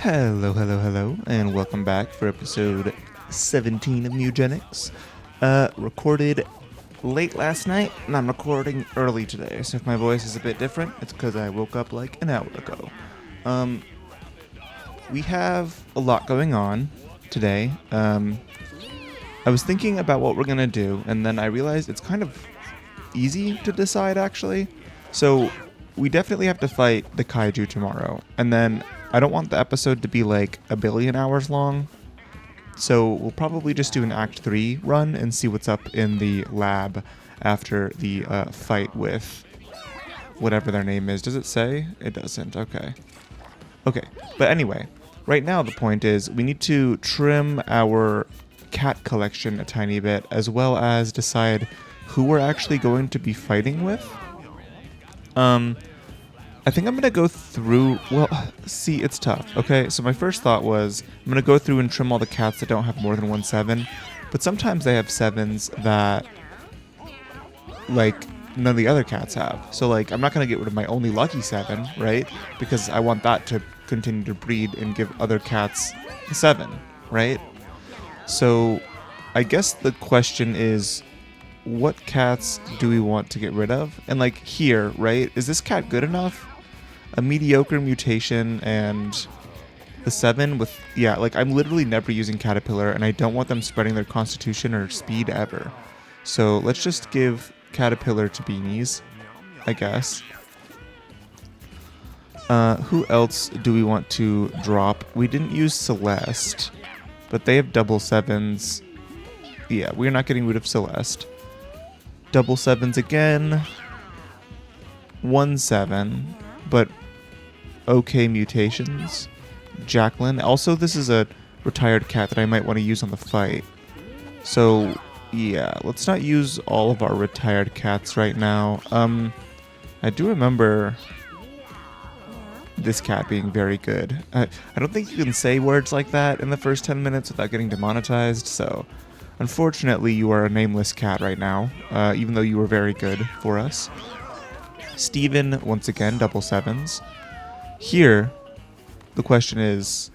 Hello, hello, hello, and welcome back for episode 17 of Mewgenics. Recorded late last night, and I'm recording early today, so if my voice is a bit different, it's because I woke up like an hour ago. We have a lot going on today. I was thinking about what we're gonna do, and then I realized it's kind of easy to decide, actually. So, we definitely have to fight the kaiju tomorrow, and then I don't want the episode to be like a billion hours long, so we'll probably just do an Act 3 run and see what's up in the lab after the fight with whatever their name is. Does it say? It doesn't. Okay. Okay, but anyway, right now the point is we need to trim our cat collection a tiny bit, as well as decide who we're actually going to be fighting with. I think I'm going to go through... Well, see, it's tough. Okay, so my first thought was I'm going to go through and trim all the cats that don't have more than one 7. But sometimes they have 7s that, like, none of the other cats have. So, like, I'm not going to get rid of my only lucky 7, right? Because I want that to continue to breed and give other cats a 7, right? So, I guess the question is, what cats do we want to get rid of? And, like, here, right? Is this cat good enough? A mediocre mutation and the 7 with... Yeah, like, I'm literally never using Caterpillar, and I don't want them spreading their constitution or speed ever. So, let's just give Caterpillar to Beanies, I guess. Who else do we want to drop? We didn't use Celeste, but they have double 7s. Yeah, we're not getting rid of Celeste. Double 7s again. 1 7, but okay mutations. Jacqueline. Also, this is a retired cat that I might want to use on the fight. So, yeah, let's not use all of our retired cats right now. I do remember this cat being very good. I don't think you can say words like that in the first 10 minutes without getting demonetized, so unfortunately you are a nameless cat right now, even though you were very good for us. Steven, once again, double 7s. Here, the question is,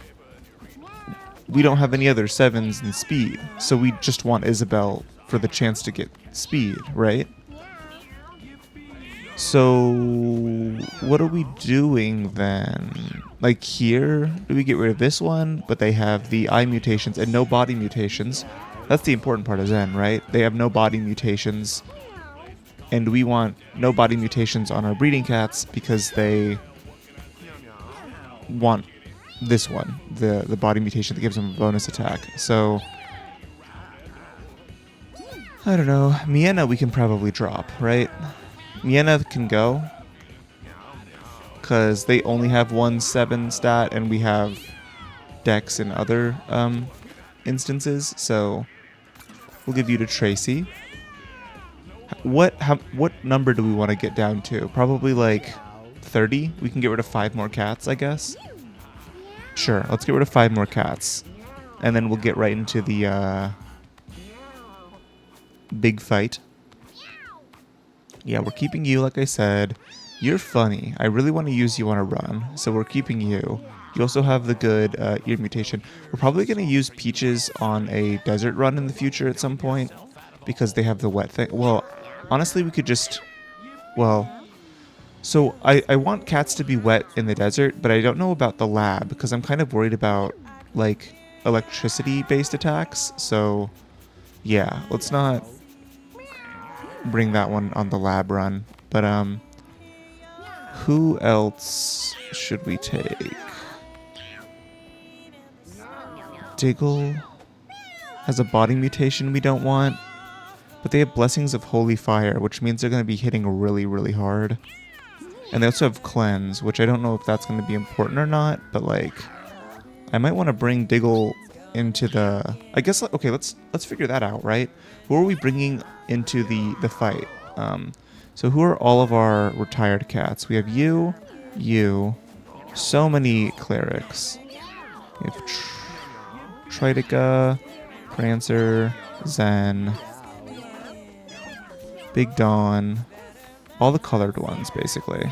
we don't have any other 7s in speed, so we just want Isabel for the chance to get speed, right? So, what are we doing then? Like here, do we get rid of this one, but they have the eye mutations and no body mutations? That's the important part of Zen, right? They have no body mutations, and we want no body mutations on our breeding cats because they want this one, the body mutation that gives them a bonus attack. So, I don't know. Miena we can probably drop, right? Miena can go, because they only have 1 7 stat, and we have Dex in other instances, so we'll give you to Tracy. What number do we want to get down to? Probably like 30? We can get rid of 5 more cats, I guess. Sure, let's get rid of 5 more cats. And then we'll get right into the big fight. Yeah, we're keeping you, like I said. You're funny. I really want to use you on a run, so we're keeping you. You also have the good ear mutation. We're probably going to use Peaches on a desert run in the future at some point, because they have the wet thing. Well, honestly, we could just... Well... So, I want cats to be wet in the desert, but I don't know about the lab, because I'm kind of worried about, like, electricity-based attacks. So, yeah, let's not bring that one on the lab run. But, who else should we take? Diggle has a body mutation we don't want, but they have Blessings of Holy Fire, which means they're going to be hitting really, really hard. And they also have Cleanse, which I don't know if that's going to be important or not, but, like, I might want to bring Diggle into the... I guess, okay, let's figure that out, right? Who are we bringing into the fight? So who are all of our retired cats? We have you, so many clerics. We have Tritica, Prancer, Zen, Big Dawn, all the colored ones, basically.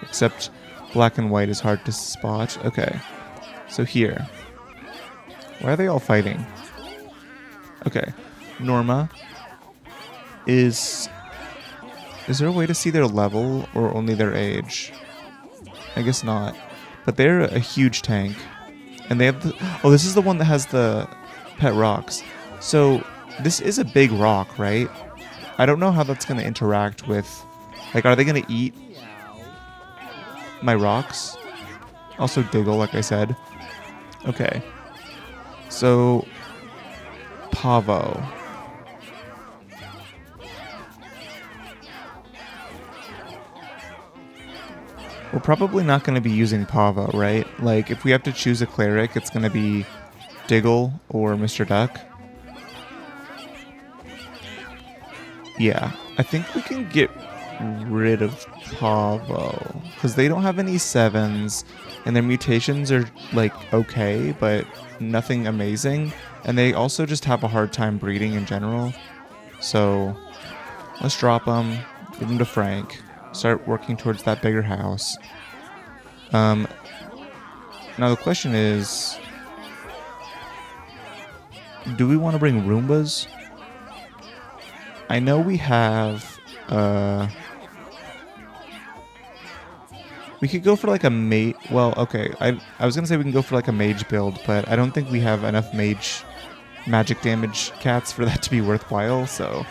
Except Black and white is hard to spot. Okay. So here. Why are they all fighting? Okay. Norma is... Is there a way to see their level or only their age? I guess not. But they're a huge tank. And they have the... Oh, this is the one that has the pet rocks. So this is a big rock, right? I don't know how that's going to interact with... Like, are they going to eat my rocks? Also Diggle, like I said. Okay. So... Pavo. We're probably not going to be using Pavo, right? Like, if we have to choose a cleric, it's going to be Diggle or Mr. Duck. Yeah, I think we can get rid of Pavo, because they don't have any 7s, and their mutations are, like, okay, but nothing amazing. And they also just have a hard time breeding in general. So, let's drop them, give them to Frank. Start working towards that bigger house. Now the question is, do we want to bring Roombas? I know we have, we could go for like a mage, well, okay, I was going to say we can go for like a mage build, but I don't think we have enough magic damage cats for that to be worthwhile, so,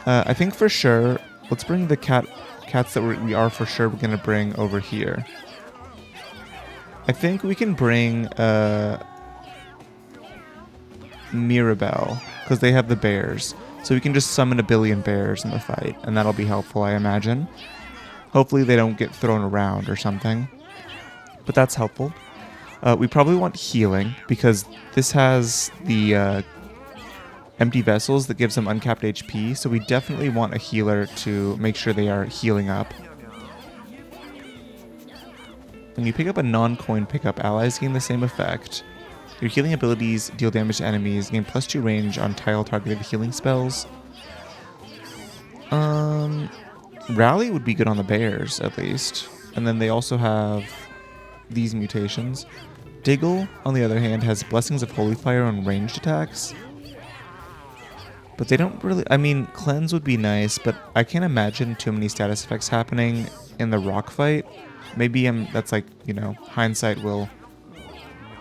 I think for sure, let's bring the cats that we are for sure going to bring over here. I think we can bring Mirabelle, because they have the bears. So we can just summon a billion bears in the fight, and that'll be helpful, I imagine. Hopefully they don't get thrown around or something. But that's helpful. We probably want healing, because this has the empty vessels that gives them uncapped HP, so we definitely want a healer to make sure they are healing up. When you pick up a non-coin pickup, allies gain the same effect. Your healing abilities deal damage to enemies, gain +2 range on tile-targeted healing spells. Rally would be good on the bears, at least. And then they also have these mutations. Diggle, on the other hand, has Blessings of Holy Fire on ranged attacks. But they don't really... I mean, Cleanse would be nice, but I can't imagine too many status effects happening in the rock fight. Maybe that's like, you know, hindsight will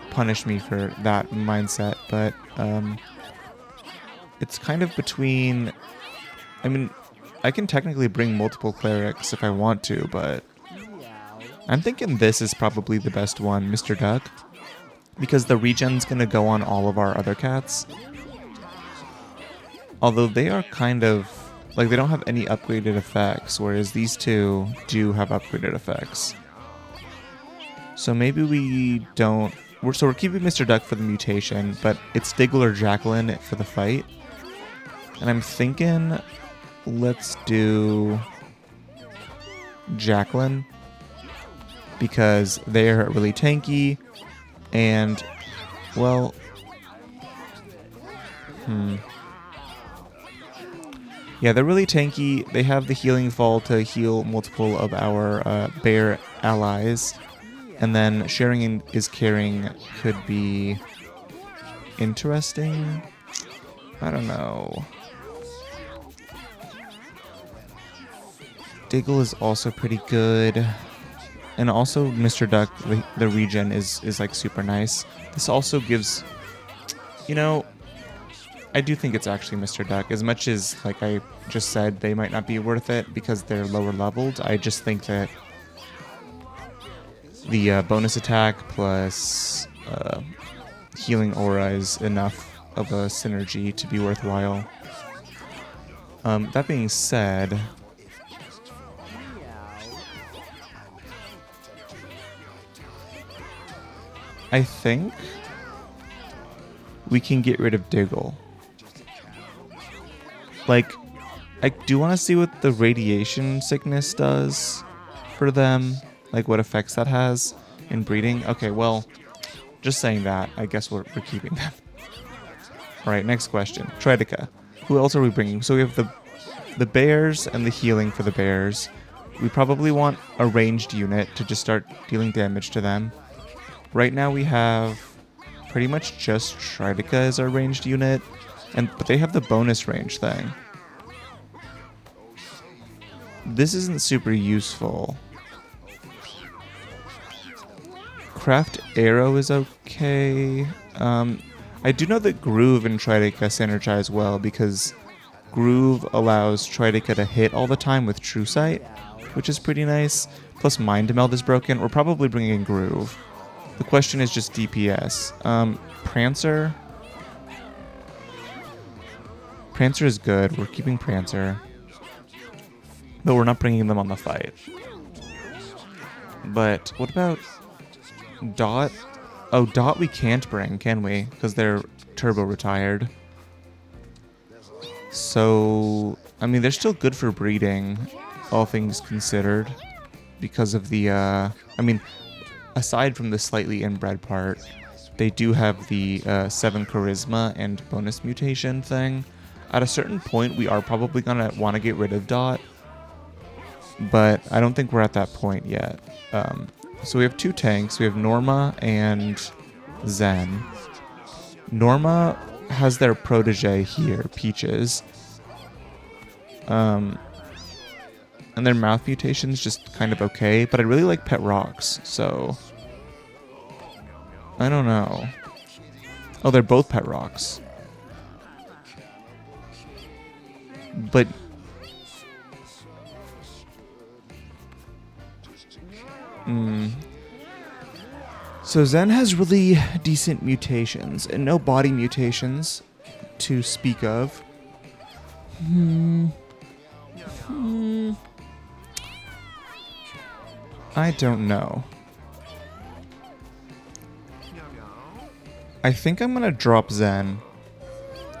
punish me for that mindset, but it's kind of between... I mean, I can technically bring multiple clerics if I want to, but I'm thinking this is probably the best one, Mr. Duck, because the regen's going to go on all of our other cats. Although they are kind of... Like, they don't have any upgraded effects, whereas these two do have upgraded effects. So maybe we don't... So we're keeping Mr. Duck for the mutation, but it's Diggle or Jacqueline for the fight. And I'm thinking, let's do Jacqueline, because they're really tanky, and, well... Yeah, they're really tanky. They have the healing fall to heal multiple of our bear allies. And then sharing is caring could be interesting. I don't know. Diggle is also pretty good. And also Mr. Duck, the regen is like super nice. This also gives, you know, I do think it's actually Mr. Duck. As much as, like I just said, they might not be worth it because they're lower leveled, I just think that the bonus attack plus healing aura is enough of a synergy to be worthwhile. That being said, I think we can get rid of Diggle. Like, I do want to see what the radiation sickness does for them. Like, what effects that has in breeding. Okay, well, just saying that, I guess we're keeping them. Alright, next question. Tridica. Who else are we bringing? So we have the bears and the healing for the bears. We probably want a ranged unit to just start dealing damage to them. Right now we have pretty much just Trideka as our ranged unit, but they have the bonus range thing. This isn't super useful. Craft Arrow is okay. I do know that Groove and Trideka synergize well because Groove allows Trideka to hit all the time with True Sight, which is pretty nice. Plus Mind Meld is broken. We're probably bringing in Groove. The question is just DPS. Prancer. Prancer is good. We're keeping Prancer. But we're not bringing them on the fight. But what about Dot? Oh, Dot we can't bring, can we? Because they're turbo retired. So, I mean, they're still good for breeding, all things considered. Because of the, I mean, aside from the slightly inbred part, they do have the 7 charisma and bonus mutation thing. At a certain point, we are probably going to want to get rid of Dot. But I don't think we're at that point yet. So we have 2 tanks. We have Norma and Zen. Norma has their protege here, Peaches. And their mouth mutation's just kind of okay, but I really like Pet Rocks, so I don't know. Oh, they're both Pet Rocks. But so Zen has really decent mutations and no body mutations to speak of. I don't know. I think I'm gonna drop Zen.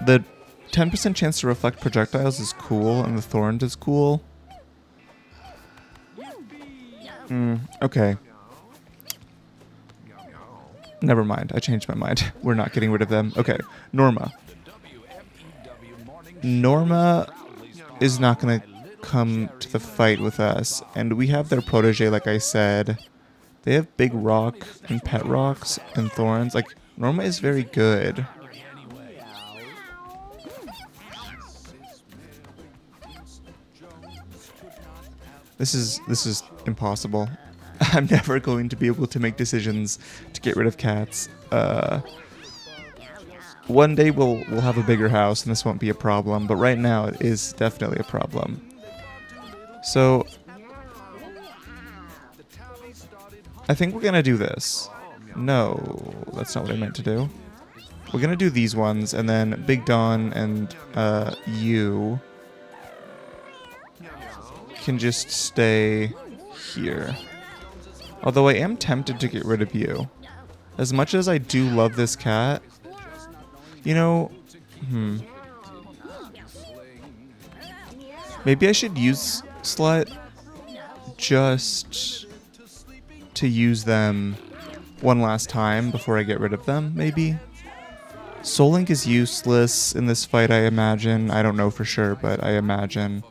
The 10% chance to reflect projectiles is cool, and the Thorns is cool. Okay. Never mind. I changed my mind. We're not getting rid of them. Okay. Norma. Norma is not going to come to the fight with us. And we have their protege, like I said. They have Big Rock and Pet Rocks and Thorns. Like, Norma is very good. This is impossible. I'm never going to be able to make decisions to get rid of cats. One day we'll have a bigger house and this won't be a problem, but right now it is definitely a problem. So I think we're gonna do this. No, that's not what I meant to do. We're gonna do these ones, and then Big Dawn and you can just stay here. Although I am tempted to get rid of you. As much as I do love this cat, you know, maybe I should use Slut just to use them one last time before I get rid of them, maybe? Soul Link is useless in this fight, I imagine. I don't know for sure, but I imagine.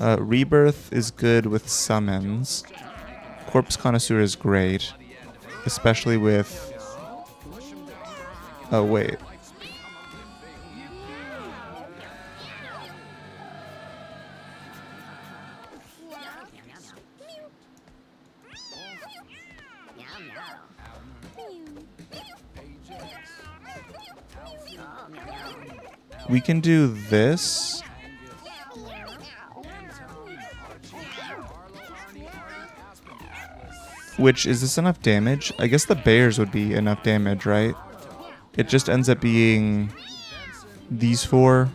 Rebirth is good with summons. Corpse Connoisseur is great, especially with... Oh, wait. We can do this. Which, is this enough damage? I guess the bears would be enough damage, right? It just ends up being these 4.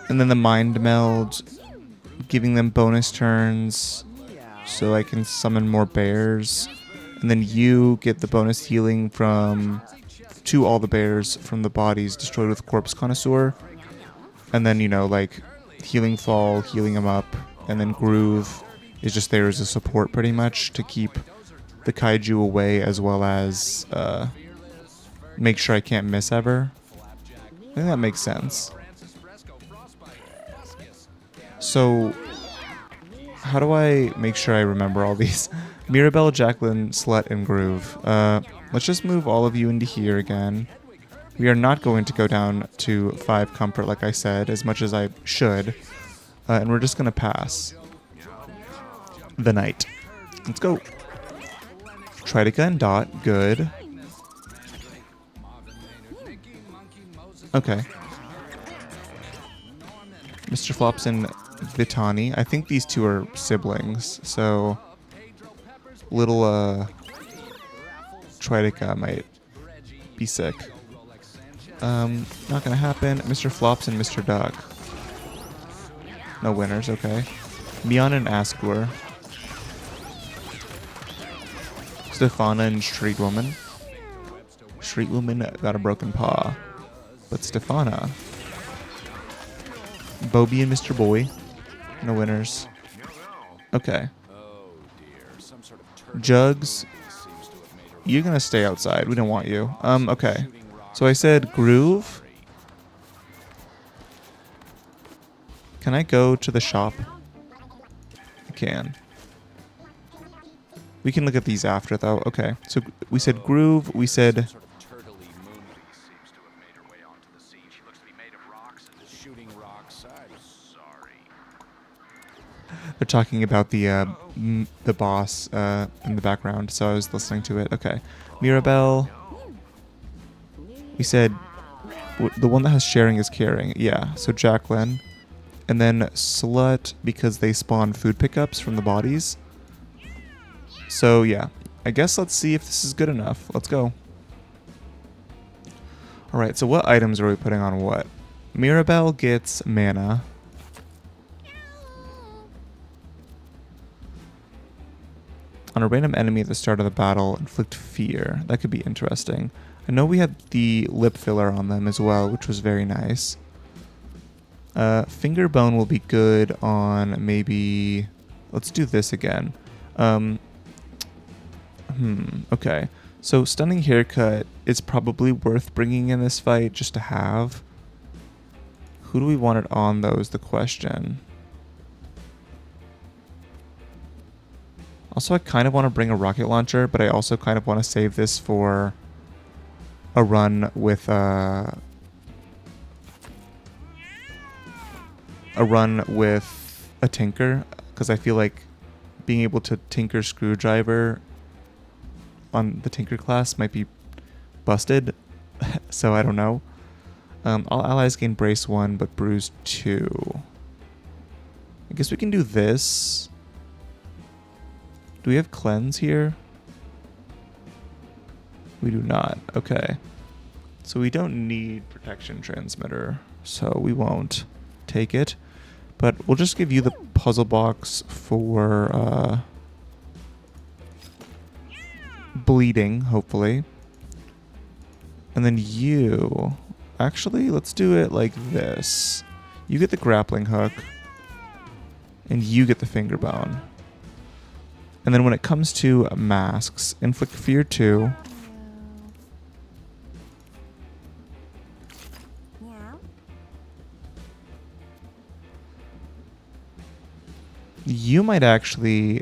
And then the Mind Meld, giving them bonus turns so I can summon more bears. And then you get the bonus healing to all the bears from the bodies destroyed with Corpse Connoisseur. And then, you know, like, Healing Fall, healing them up. And then Groove is just there as a support pretty much to keep the kaiju away, as well as make sure I can't miss ever. I think that makes sense. So, how do I make sure I remember all these? Mirabelle, Jacqueline, Slut, and Groove. Let's just move all of you into here again. We are not going to go down to 5 comfort like I said, as much as I should. And we're just going to pass the night. Let's go. Tritica and Dot. Good. Okay. Mr. Flops and Vitani. I think these two are siblings, so little Tritica might be sick. Not gonna happen. Mr. Flops and Mr. Duck. No winners, okay. Mion and Askur. Stefana and Street Woman. Street Woman got a broken paw. But Stefana. Bobby and Mr. Boy. No winners. Okay. Jugs. You're gonna stay outside. We don't want you. Okay. So I said Groove. Can I go to the shop? I can. We can look at these after, though. Okay. So we said Groove. We said... They're talking about the boss in the background, so I was listening to it. Okay. Mirabelle. We said the one that has sharing is caring. Yeah, so Jacqueline. And then Slut, because they spawn food pickups from the bodies. So, yeah. I guess let's see if this is good enough. Let's go. Alright, so what items are we putting on what? Mirabelle gets mana. On a random enemy at the start of the battle, inflict fear. That could be interesting. I know we had the lip filler on them as well, which was very nice. Finger bone will be good on maybe... Let's do this again. Okay. So stunning haircut is probably worth bringing in this fight just to have. Who do we want it on, though, is the question. Also, I kind of want to bring a rocket launcher, but I also kind of want to save this for a run with a tinker, because I feel like being able to tinker screwdriver on the tinker class might be busted. So I don't know. All allies gain brace 1, but bruise 2. I guess we can do this. Do we have cleanse here? We do not. Okay. So we don't need protection transmitter, so we won't take it. But we'll just give you the puzzle box for bleeding, hopefully. And then you... Actually, let's do it like this. You get the grappling hook, and you get the finger bone. And then when it comes to masks, inflict fear 2. You might actually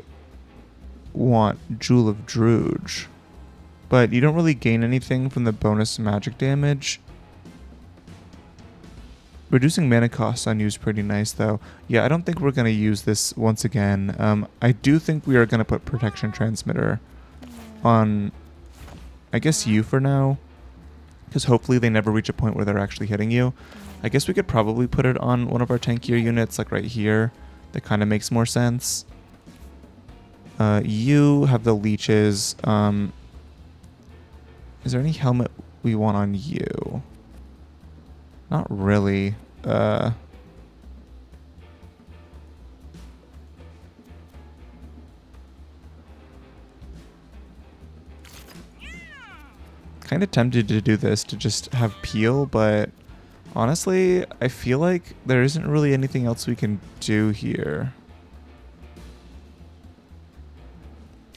want Jewel of Druge, but you don't really gain anything from the bonus magic damage. Reducing mana costs on you is pretty nice, though. Yeah, I don't think we're going to use this once again. I do think we are going to put Protection Transmitter on, I guess, you for now, because hopefully they never reach a point where they're actually hitting you. I guess we could probably put it on one of our tankier units, like right here. That kind of makes more sense. You have the leeches. Is there any helmet we want on you? Not really. Kind of tempted to do this to just have peel, but honestly, I feel like there isn't really anything else we can do here.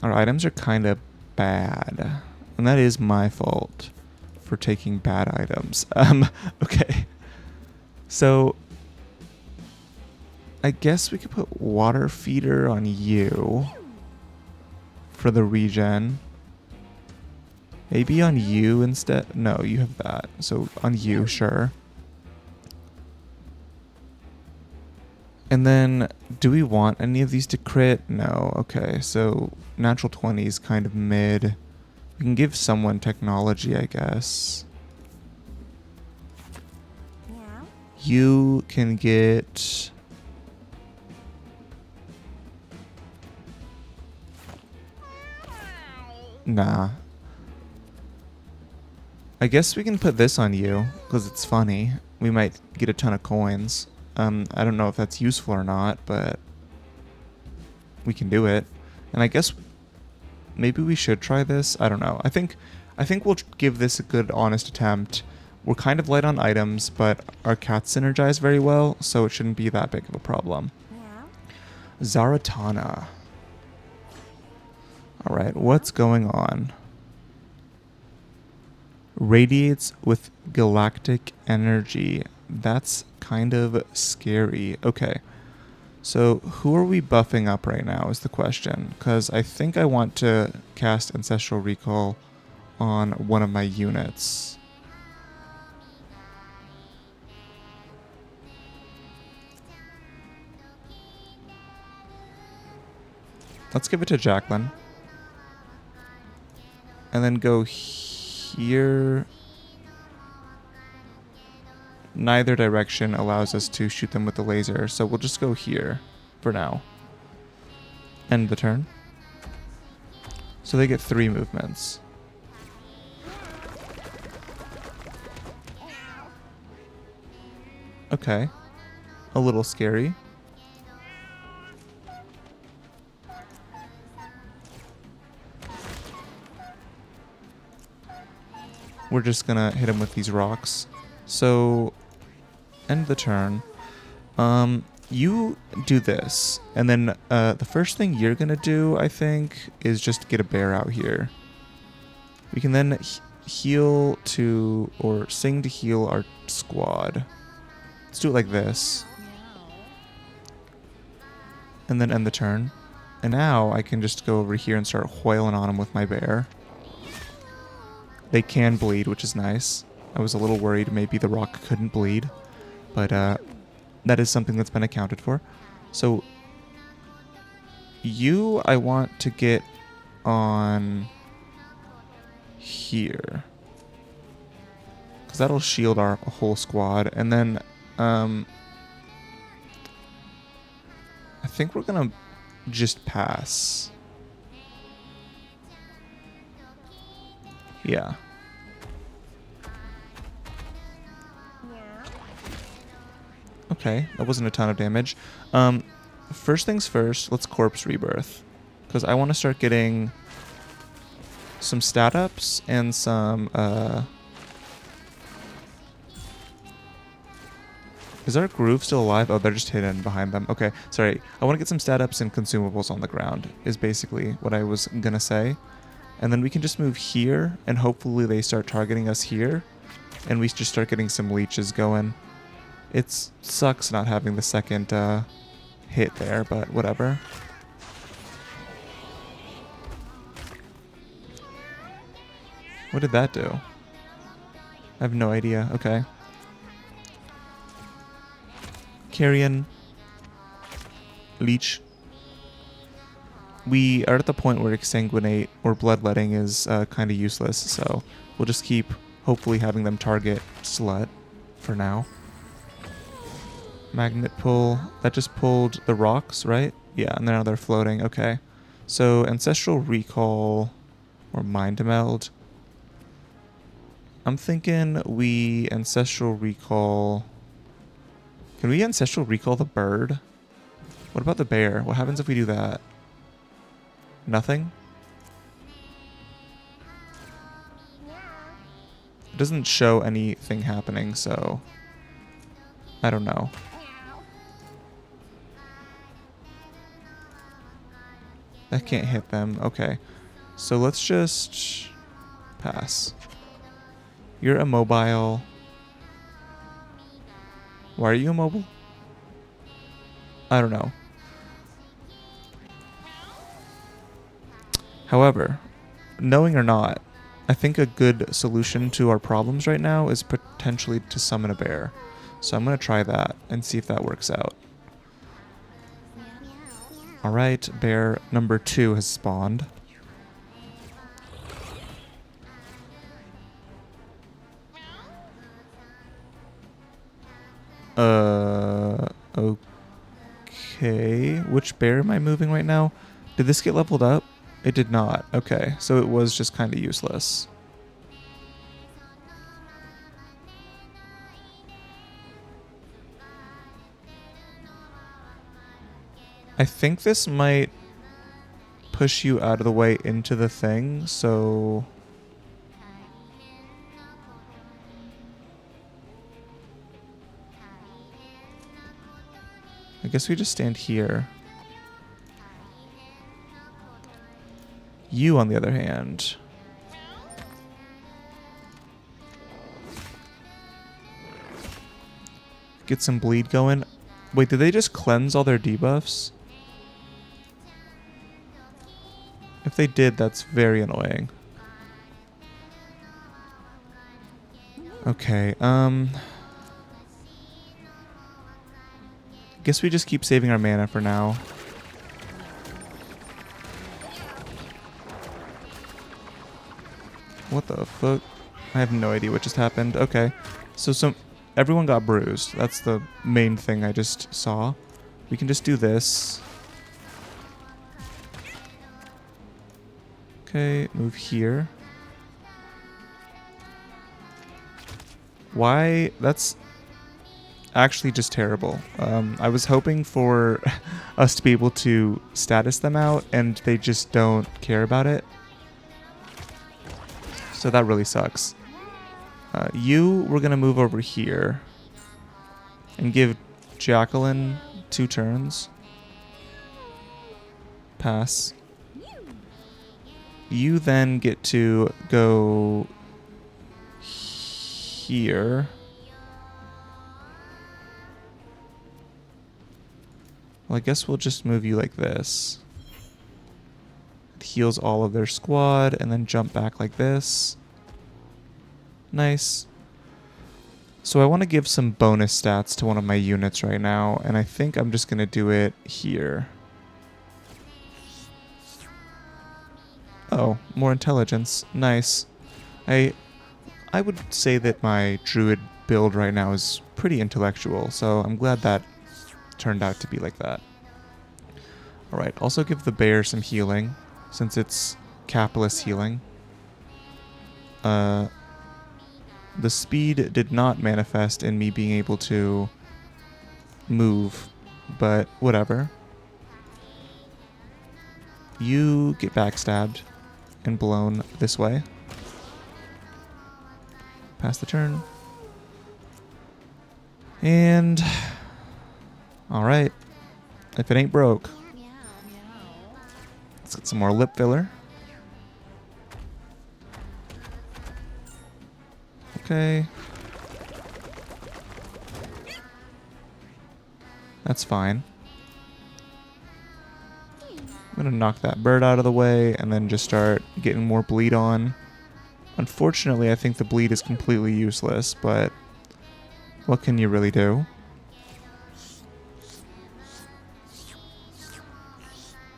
Our items are kind of bad, and that is my fault for taking bad items. Okay. So I guess we could put water feeder on you for the regen. Maybe on you instead. No, you have that. So on you, sure. And then, do we want any of these to crit? No. Okay, so natural 20 is kind of mid. We can give someone technology, I guess. You can get... Nah. I guess we can put this on you, because it's funny. We might get a ton of coins. I don't know if that's useful or not, but we can do it. And I guess maybe we should try this. I don't know. I think we'll give this a good, honest attempt. We're kind of light on items, but our cats synergize very well, so it shouldn't be that big of a problem. ZARATANA. Alright, what's going on? Radiates with galactic energy. That's kind of scary. Okay. So who are we buffing up right now is the question. Because I think I want to cast Ancestral Recall on one of my units. Let's give it to Jacqueline. And then go here. Neither direction allows us to shoot them with the laser, so we'll just go here for now. End the turn. So they get 3 movements. Okay. A little scary. We're just gonna hit him with these rocks. So, end the turn. You do this, and then the first thing you're gonna do, I think, is just get a bear out here. We can then heal to, or sing to heal our squad. Let's do it like this. And then end the turn. And now I can just go over here and start wailing on him with my bear. They can bleed, which is nice. I was a little worried maybe the rock couldn't bleed, but that is something that's been accounted for. So you, I want to get on here, because that'll shield our whole squad. And then I think we're gonna just pass. Yeah. Okay, that wasn't a ton of damage. First things first, let's Corpse Rebirth, because I want to start getting some stat ups and some... Is our groove still alive? Oh, they're just hidden behind them. Okay, sorry. I want to get some stat ups and consumables on the ground, is basically what I was going to say. And then we can just move here, and hopefully they start targeting us here, and we just start getting some leeches going. It sucks not having the second hit there, but whatever. What did that do? I have no idea. Okay. Carrion. Leech. We are at the point where Exsanguinate or Bloodletting is kind of useless, so we'll just keep hopefully having them target Slut for now. Magnet pull. That just pulled the rocks, right? Yeah, and now they're floating. Okay. So Ancestral Recall or Mind Meld. I'm thinking we Ancestral Recall... Can we Ancestral Recall the bird? What about the bear? What happens if we do that? Nothing? It doesn't show anything happening, so... I don't know. That can't hit them. Okay. So let's just... pass. You're immobile. Why are you immobile? I don't know. However, knowing or not, I think a good solution to our problems right now is potentially to summon a bear. So I'm going to try that and see if that works out. Alright, bear number 2 has spawned. Okay. Which bear am I moving right now? Did this get leveled up? It did not. Okay, so it was just kind of useless. I think this might push you out of the way into the thing, so... I guess we just stand here. You, on the other hand... get some bleed going. Wait, did they just cleanse all their debuffs? If they did, that's very annoying. Okay, guess we just keep saving our mana for now. What the fuck? I have no idea what just happened. Okay, so everyone got bruised. That's the main thing I just saw. We can just do this. Okay, move here. Why? That's actually just terrible. I was hoping for us to be able to status them out, and they just don't care about it. So that really sucks. We're going to move over here and give Jacqueline 2 turns. Pass. You then get to go here. Well, I guess we'll just move you like this. It heals all of their squad, and then jump back like this. Nice. So I want to give some bonus stats to one of my units right now, and I think I'm just going to do it here. Oh, more intelligence. Nice. I would say that my druid build right now is pretty intellectual, so I'm glad that turned out to be like that. Alright, also give the bear some healing, since it's capitalist healing. The speed did not manifest in me being able to move, but whatever. You get backstabbed and blown this way. Pass the turn. And... alright. If it ain't broke. Let's get some more lip filler. Okay. That's fine. I'm gonna knock that bird out of the way and then just start getting more bleed on. Unfortunately, I think the bleed is completely useless, but what can you really do?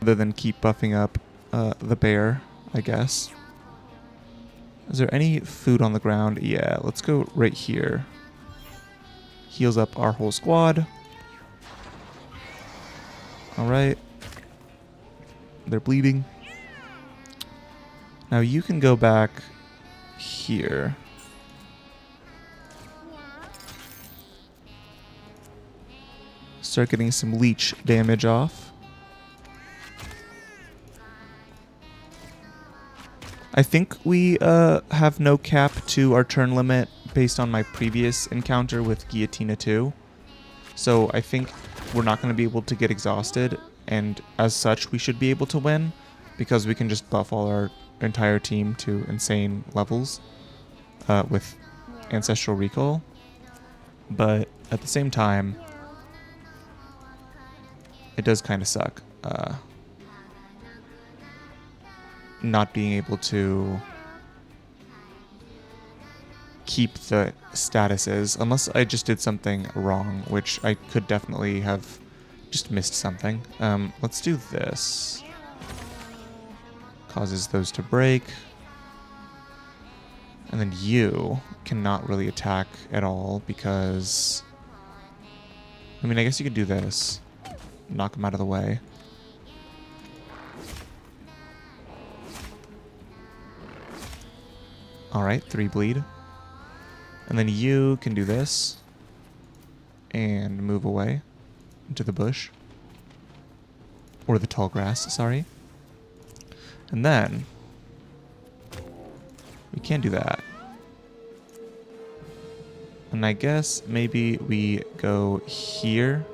Other than keep buffing up the bear, I guess. Is there any food on the ground? Yeah, let's go right here. Heals up our whole squad. Alright. They're bleeding. Now you can go back here. Start getting some leech damage off. I think we have no cap to our turn limit based on my previous encounter with Guillotina 2. So I think we're not going to be able to get exhausted, and as such we should be able to win because we can just buff all our entire team to insane levels with Ancestral Recall. But at the same time, It does kind of suck. Not being able to keep the statuses, unless I just did something wrong, which I could definitely have just missed something. Let's do this. Causes those to break. And then you cannot really attack at all because... I mean, I guess you could do this. Knock him out of the way. Alright, 3 bleed. And then you can do this. And move away into the bush. Or the tall grass, sorry. And then... we can't do that. And I guess maybe we go here.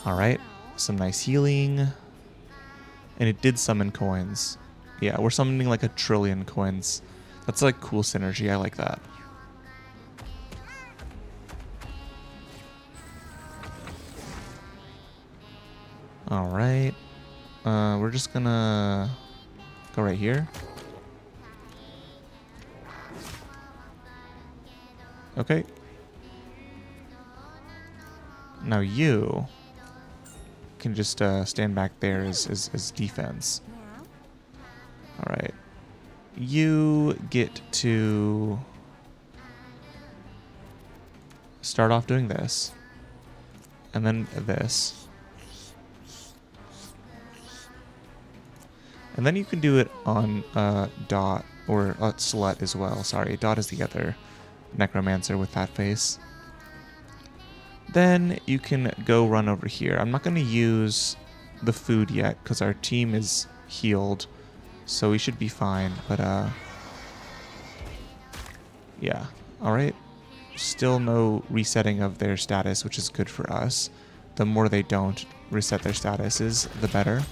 Alright, some nice healing. And it did summon coins. Yeah, we're summoning like 1 trillion coins. That's like cool synergy, I like that. Alright. We're just gonna go right here. Okay. Now you can just stand back there as defense. Alright. You get to start off doing this. And then this. And then you can do it on Dot, or Slut as well. Sorry, Dot is the other necromancer with that face. Then you can go run over here. I'm not going to use the food yet because our team is healed. So we should be fine. But, yeah. Alright. Still no resetting of their status, which is good for us. The more they don't reset their statuses, the better.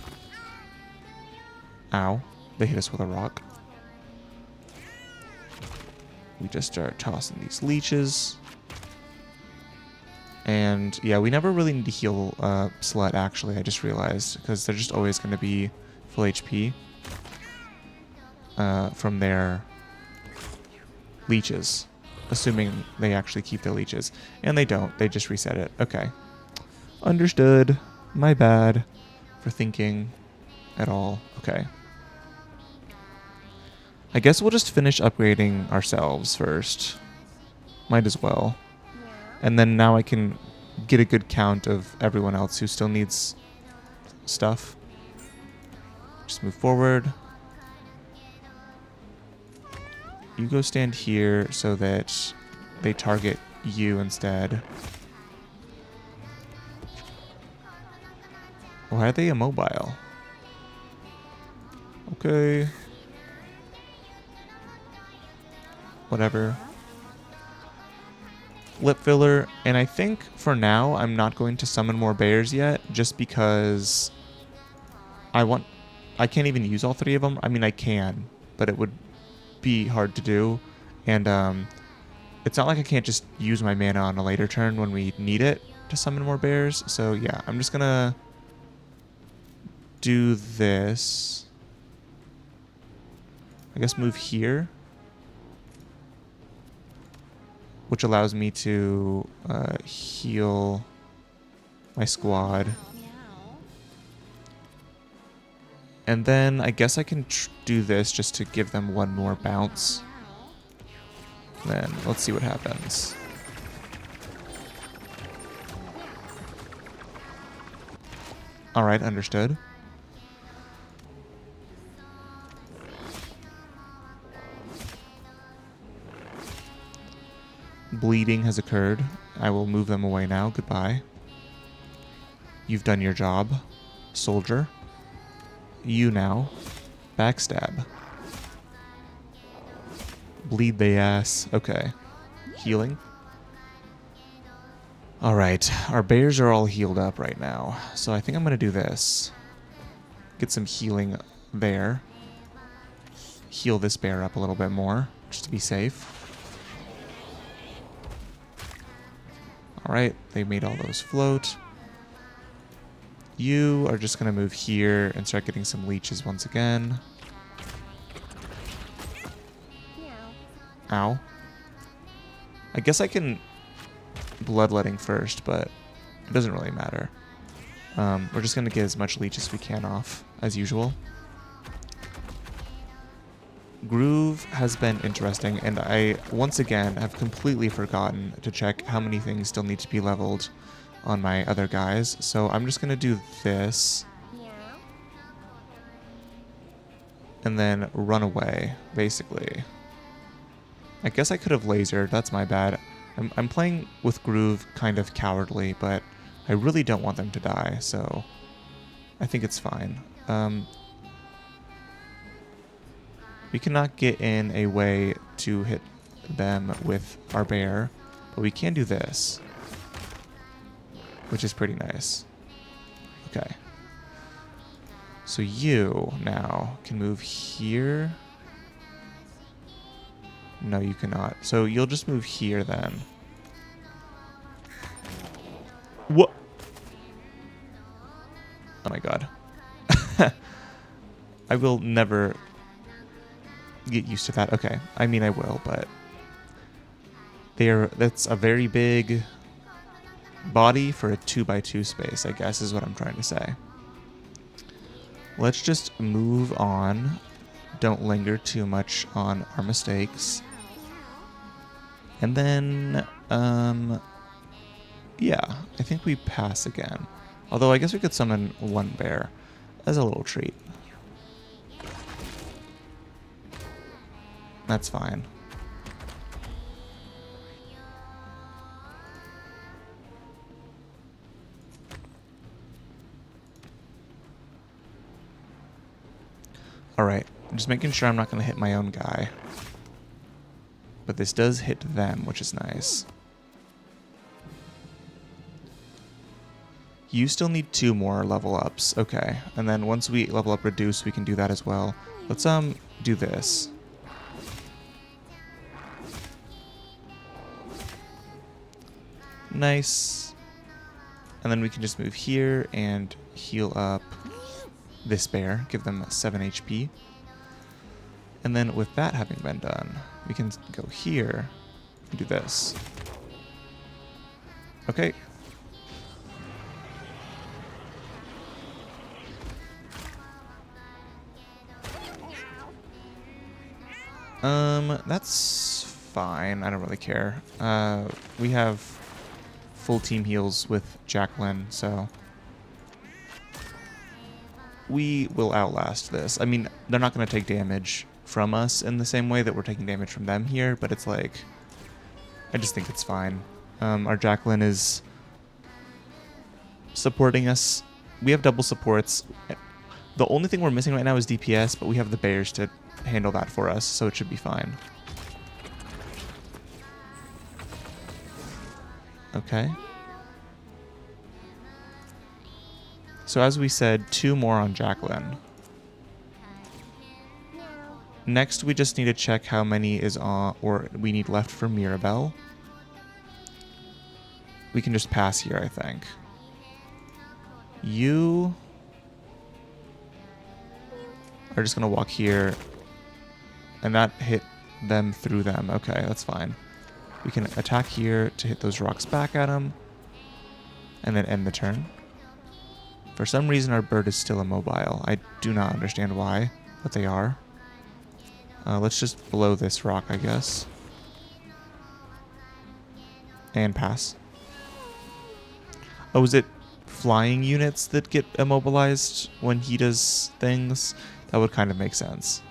Ow. They hit us with a rock. We just start tossing these leeches. And yeah, we never really need to heal Slut, actually, I just realized. Because they're just always going to be full HP from their leeches. Assuming they actually keep their leeches. And they don't. They just reset it. Okay. Understood. My bad for thinking at all. Okay. I guess we'll just finish upgrading ourselves first. Might as well. And then now I can get a good count of everyone else who still needs stuff. Just move forward. You go stand here so that they target you instead. Why are they immobile? Okay. Whatever. Lip filler, and I think for now I'm not going to summon more bears yet, just because I can't even use all 3 of them. I mean, I can, but it would be hard to do, and it's not like I can't just use my mana on a later turn when we need it to summon more bears. So yeah, I'm just gonna do this. I guess move here, which allows me to heal my squad. And then I guess I can do this just to give them 1 more bounce. Then let's see what happens. Alright, understood. Bleeding has occurred. I will move them away now. Goodbye. You've done your job, soldier. You now. Backstab. Bleed the ass. Okay. Healing. Alright. Our bears are all healed up right now. So I think I'm going to do this. Get some healing there. Heal this bear up a little bit more, just to be safe. All right, they made all those float. You are just going to move here and start getting some leeches once again. Ow. I guess I can bloodletting first, but it doesn't really matter. We're just going to get as much leech as we can off, as usual. Groove has been interesting, and I, once again, have completely forgotten to check how many things still need to be leveled on my other guys. So I'm just going to do this. And then run away, basically. I guess I could have lasered. That's my bad. I'm playing with Groove kind of cowardly, but I really don't want them to die, so I think it's fine. We cannot get in a way to hit them with our bear, but we can do this, which is pretty nice. Okay. So you now can move here. No, you cannot. So you'll just move here then. What? Oh my god. I will never get used to that. Okay. I mean, I will, but that's a very big body for a 2x2 space, I guess is what I'm trying to say. Let's just move on. Don't linger too much on our mistakes. And then, yeah, I think we pass again. Although I guess we could summon one bear as a little treat. That's fine. Alright, just making sure I'm not going to hit my own guy. But this does hit them, which is nice. You still need 2 more level ups. Okay, and then once we level up Reduce, we can do that as well. Let's do this. Nice. And then we can just move here and heal up this bear, give them 7 HP. And then with that having been done, we can go here and do this. Okay. That's fine. I don't really care. We have full team heals with Jacqueline, so we will outlast this. I mean, they're not going to take damage from us in the same way that we're taking damage from them here, but it's like, I just think it's fine. Our Jacqueline is supporting us. We have double supports. The only thing we're missing right now is DPS, but we have the bears to handle that for us, so it should be fine. Okay. So as we said, 2 more on Jacqueline. Next, we just need to check how many is on, or we need left for Mirabelle. We can just pass here, I think. You are just going to walk here, and that hit them through them. Okay, that's fine. We can attack here to hit those rocks back at them, and then end the turn. For some reason, our bird is still immobile. I do not understand why, but they are. Let's just blow this rock, I guess. And pass. Oh, is it flying units that get immobilized when he does things? That would kind of make sense.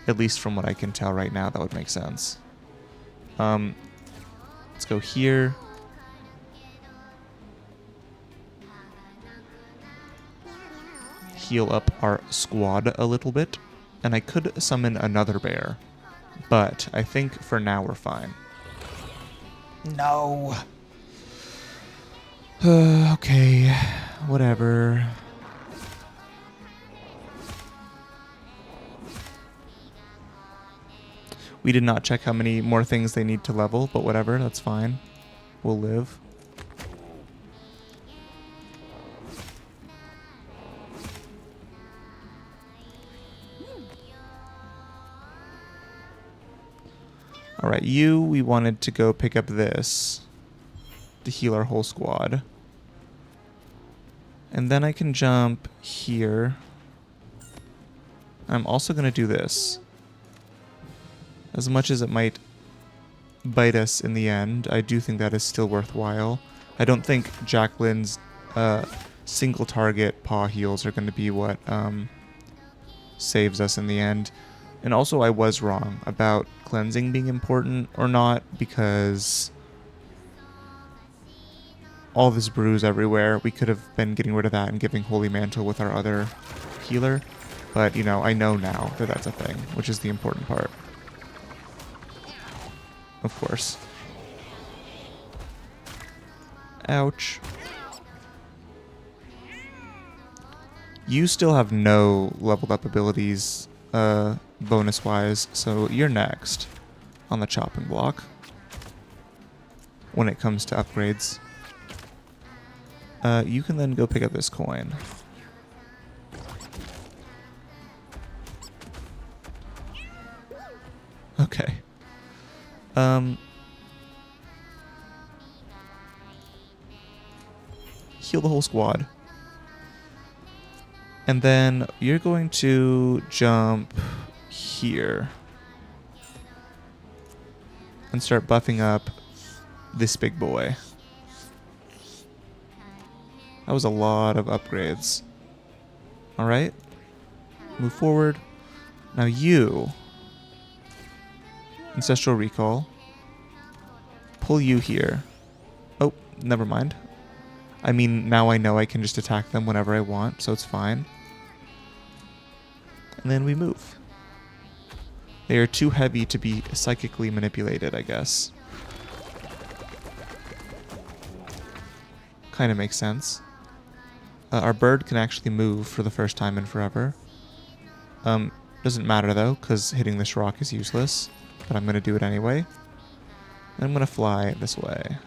At least from what I can tell right now, that would make sense. Let's go here. Heal up our squad a little bit. And I could summon another bear. But I think for now we're fine. No. Okay. Whatever. We did not check how many more things they need to level, but whatever, that's fine. We'll live. Alright, we wanted to go pick up this to heal our whole squad. And then I can jump here. I'm also going to do this. As much as it might bite us in the end, I do think that is still worthwhile. I don't think Jacqueline's single target paw heals are going to be what saves us in the end. And also I was wrong about cleansing being important or not, because all this bruise everywhere, we could have been getting rid of that and giving Holy Mantle with our other healer. But, you know, I know now that that's a thing, which is the important part. Of course. Ouch. You still have no leveled up abilities bonus-wise, so you're next on the chopping block when it comes to upgrades. You can then go pick up this coin. Okay. Heal the whole squad. And then you're going to jump here and start buffing up this big boy. That was a lot of upgrades. Alright. Move forward. Now you, Ancestral Recall. Pull you here. Oh, never mind. I mean, now I know I can just attack them whenever I want, so it's fine. And then we move. They are too heavy to be psychically manipulated, I guess. Kind of makes sense. Our bird can actually move for the first time in forever. Doesn't matter though, because hitting this rock is useless. But I'm going to do it anyway. And I'm going to fly this way.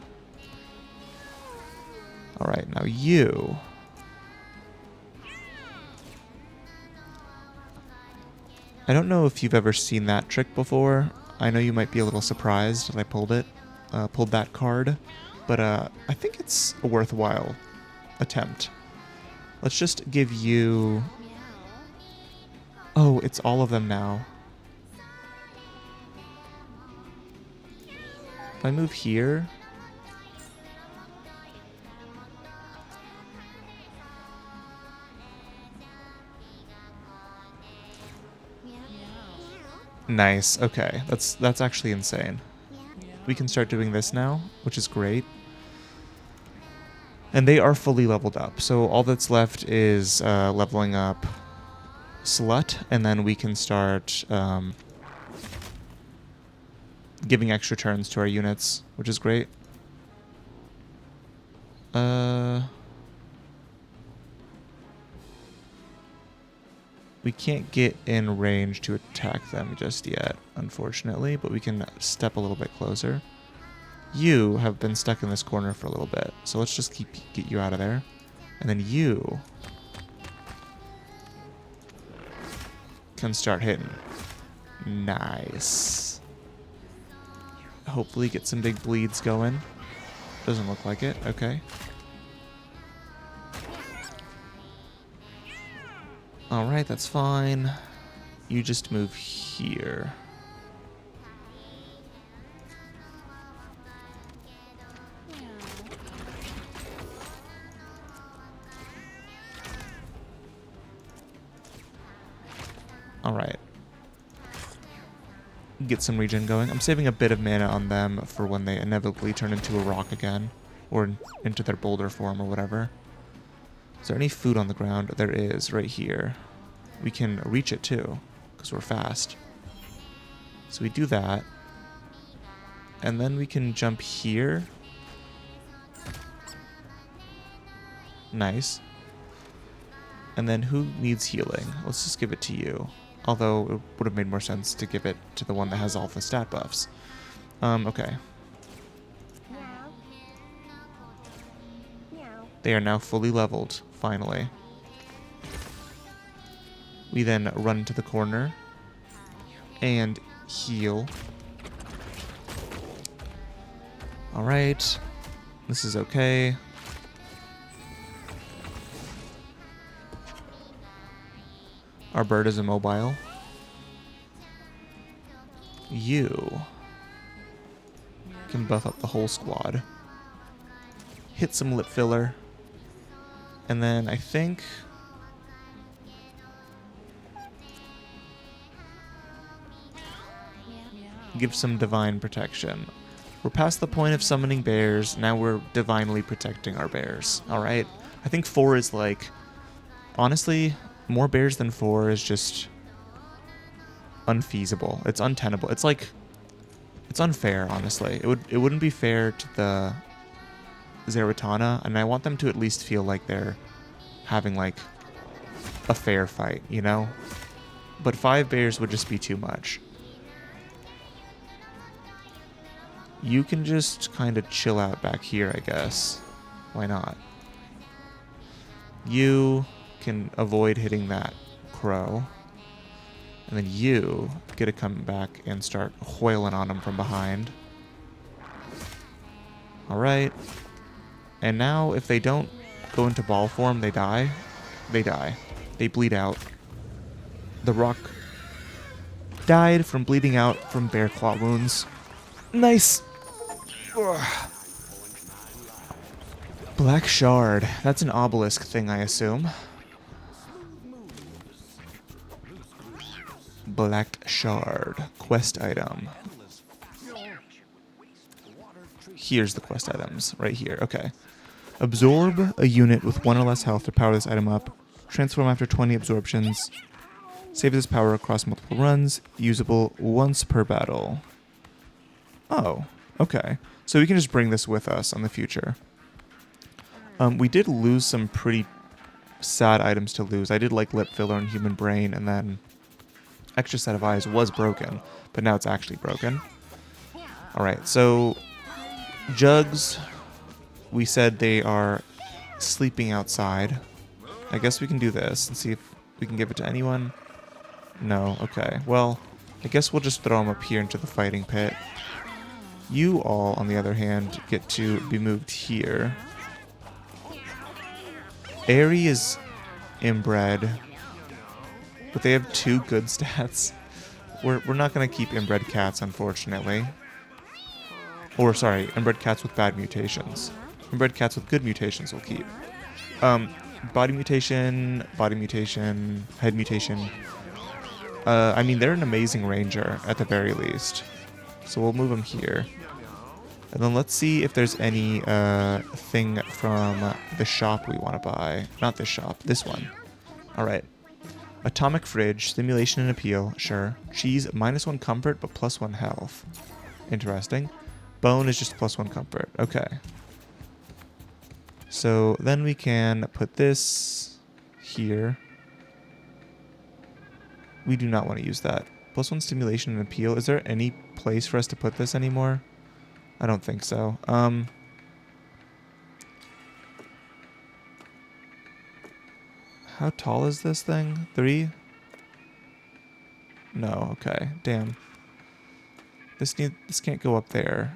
Alright, now you. I don't know if you've ever seen that trick before. I know you might be a little surprised that I pulled that card. But I think it's a worthwhile attempt. Let's just give you... Oh, it's all of them now. If I move here... Nice, okay. That's actually insane. We can start doing this now, which is great. And they are fully leveled up, so all that's left is leveling up Slut, and then we can start giving extra turns to our units, which is great. We can't get in range to attack them just yet, unfortunately, but we can step a little bit closer. You have been stuck in this corner for a little bit, so let's just get you out of there. And then you can start hitting. Nice. Hopefully get some big bleeds going. Doesn't look like it. Okay. Alright, that's fine. You just move here. Alright. Get some regen going. I'm saving a bit of mana on them for when they inevitably turn into a rock again. Or into their boulder form or whatever. Is there any food on the ground? There is, right here. We can reach it too, because we're fast. So we do that. And then we can jump here. Nice. And then who needs healing? Let's just give it to you. Although it would have made more sense to give it to the one that has all the stat buffs. Okay. They are now fully leveled, finally. We then run to the corner and heal. Alright. This is okay. Our bird is immobile. You can buff up the whole squad. Hit some lip filler. And then I think... give some divine protection. We're past the point of summoning bears. Now we're divinely protecting our bears. Alright? I think 4 is like... honestly, more bears than 4 is just... unfeasible. It's untenable. It's like... it's unfair, honestly. It wouldn't be fair to the ZARATANA, and I want them to at least feel like they're having, like, a fair fight, you know? But 5 bears would just be too much. You can just kind of chill out back here, I guess. Why not? You can avoid hitting that crow. And then you get to come back and start wailing on him from behind. Alright. And now, if they don't go into ball form, they die. They die. They bleed out. The rock died from bleeding out from bear claw wounds. Nice! Ugh. Black shard. That's an obelisk thing, I assume. Black shard. Quest item. Here's the quest items. Right here. Okay. Absorb a unit with 1 or less health to power this item up. Transform after 20 absorptions. Save this power across multiple runs. Usable once per battle. Oh. Okay. So we can just bring this with us on the future. We did lose some pretty sad items to lose. I did like lip filler and human brain, and then extra set of eyes was broken, but now it's actually broken. Alright, so jugs, we said they are sleeping outside. I guess we can do this and see if we can give it to anyone. No, okay. Well, I guess we'll just throw them up here into the fighting pit. You all, on the other hand, get to be moved here. Airy is inbred, but they have 2 good stats. We're not going to keep inbred cats, unfortunately. Or, sorry, inbred cats with bad mutations. Inbred cats with good mutations we'll keep. Body mutation, head mutation. I mean, they're an amazing ranger, at the very least. So we'll move them here. And then let's see if there's any thing from the shop we want to buy. Not this shop, this one. Alright. Atomic fridge, stimulation and appeal, sure. Cheese, -1 comfort, but +1 health. Interesting. Bone is just +1 comfort. Okay. So then we can put this here. We do not want to use that. +1 stimulation and appeal. Is there any place for us to put this anymore? I don't think so. How tall is this thing? 3? No, okay. Damn. This can't go up there.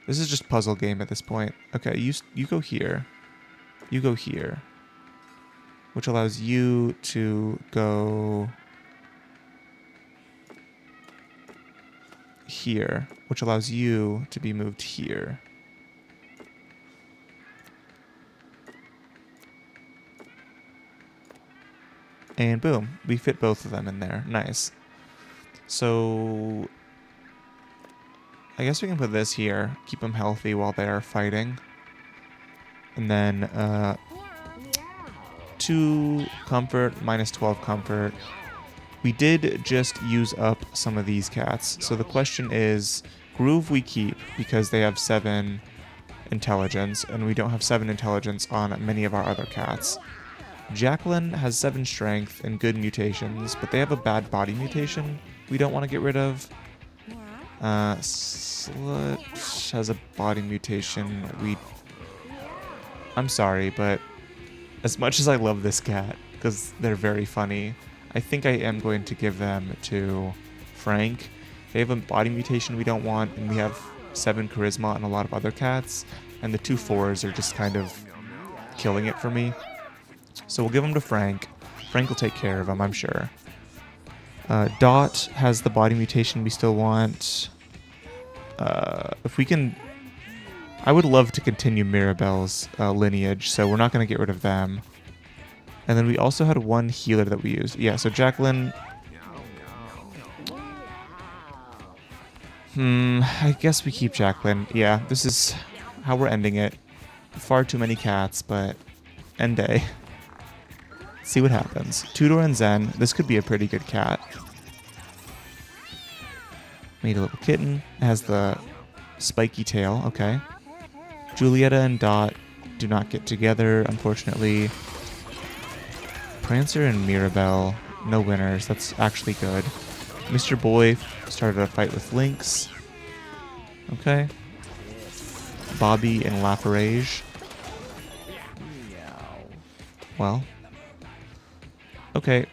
This is just puzzle game at this point. Okay, you go here. You go here. Which allows you to go here, which allows you to be moved here. And boom, we fit both of them in there. Nice. So I guess we can put this here, keep them healthy while they're fighting. And then 2 comfort, -12 comfort. We did just use up some of these cats. So the question is, Groove we keep because they have 7 intelligence, and we don't have 7 intelligence on many of our other cats. Jacqueline has 7 strength and good mutations, but they have a bad body mutation we don't want to get rid of. Slut has a body mutation I'm sorry, but as much as I love this cat, because they're very funny, I think I am going to give them to Frank. They have a body mutation we don't want, and we have 7 charisma and a lot of other cats, and the 2 4s are just kind of killing it for me. So we'll give them to Frank. Frank will take care of them, I'm sure. Dot has the body mutation we still want. If we can... I would love to continue Mirabelle's lineage, so we're not going to get rid of them. And then we also had 1 healer that we used. Yeah, so Jacqueline... I guess we keep Jacqueline. Yeah, this is how we're ending it. Far too many cats, but end day. See what happens. Tudor and Zen. This could be a pretty good cat. Made a little kitten. It has the spiky tail. Okay. Julieta and Dot do not get together, unfortunately. Prancer and Mirabelle. No winners. That's actually good. Mr. Boy started a fight with Lynx. Okay. Bobby and Lafarage. Well. Okay.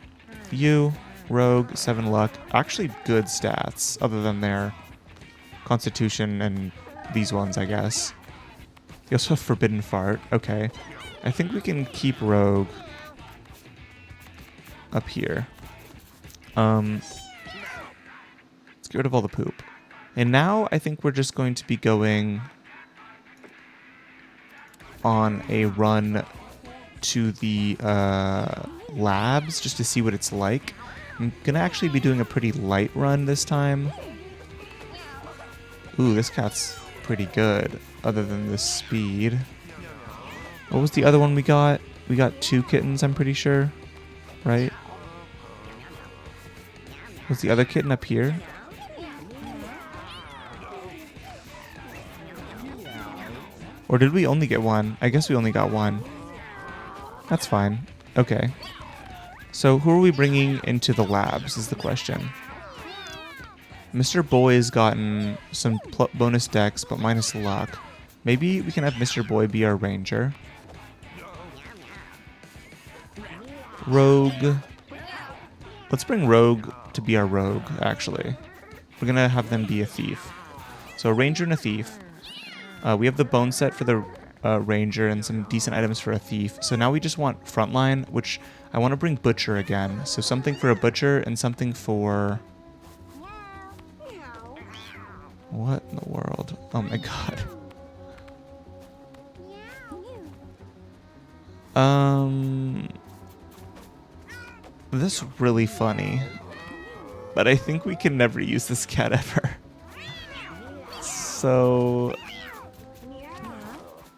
You, Rogue, 7 luck. Actually good stats, other than their Constitution and these ones, I guess. You also have Forbidden Fart. Okay. I think we can keep Rogue up here. Let's get rid of all the poop. And now I think we're just going to be going on a run to the labs just to see what it's like. I'm going to actually be doing a pretty light run this time. Ooh, this cat's pretty good, other than the speed. What was the other one we got? We got 2 kittens, I'm pretty sure. Right? Was the other kitten up here? Or did we only get 1? I guess we only got 1. That's fine. Okay. So who are we bringing into the labs is the question. Mr. Boy's gotten some bonus decks, but minus luck. Maybe we can have Mr. Boy be our ranger. Rogue. Let's bring Rogue to be our rogue, actually. We're going to have them be a thief. So a ranger and a thief. We have the bone set for the ranger and some decent items for a thief. So now we just want frontline, which I want to bring butcher again. So something for a butcher and something for... What in the world? Oh my god. This is really funny. But I think we can never use this cat ever. So...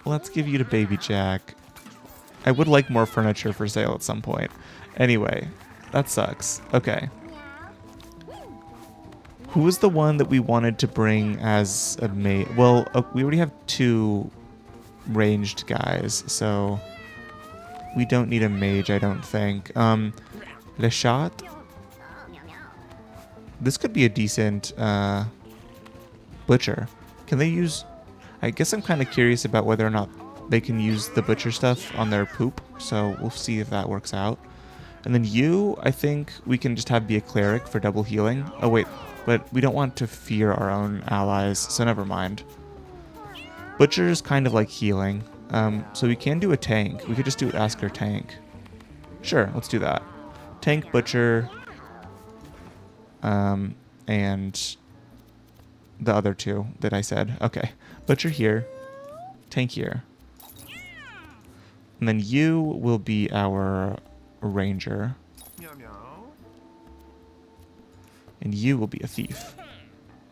Let's give you to Baby Jack. I would like more furniture for sale at some point. Anyway, that sucks. Okay. Who was the one that we wanted to bring as a mate? Well, we already have 2 ranged guys, so we don't need a mage, I don't think. Le Chat? This could be a decent butcher. Can they use... I guess I'm kind of curious about whether or not they can use the butcher stuff on their poop, so we'll see if that works out. And then you, I think we can just have be a cleric for double healing. Oh wait, but we don't want to fear our own allies, so never mind. Butcher is kind of like healing, so we can do a tank. We could just do Asker tank. Sure, let's do that. Tank, butcher, and the other 2 that I said. Okay, butcher here, tank here. And then you will be our ranger. And you will be a thief.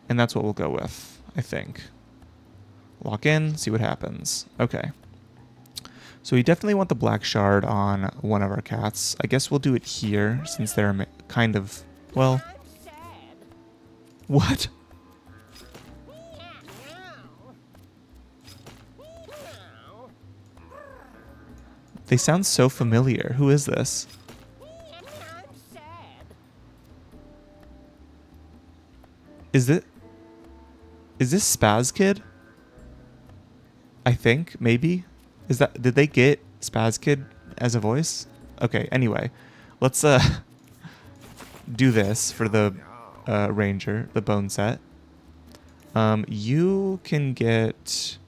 And that's what we'll go with, I think. Lock in, see what happens. Okay. So we definitely want the black shard on one of our cats. I guess we'll do it here, since they're kind of... Well... What? They sound so familiar. Who is this? Is this Spaz Kid? I think, maybe. Did they get Spaz Kid as a voice? Okay, anyway. Let's do this for the Ranger, the bone set. You can get...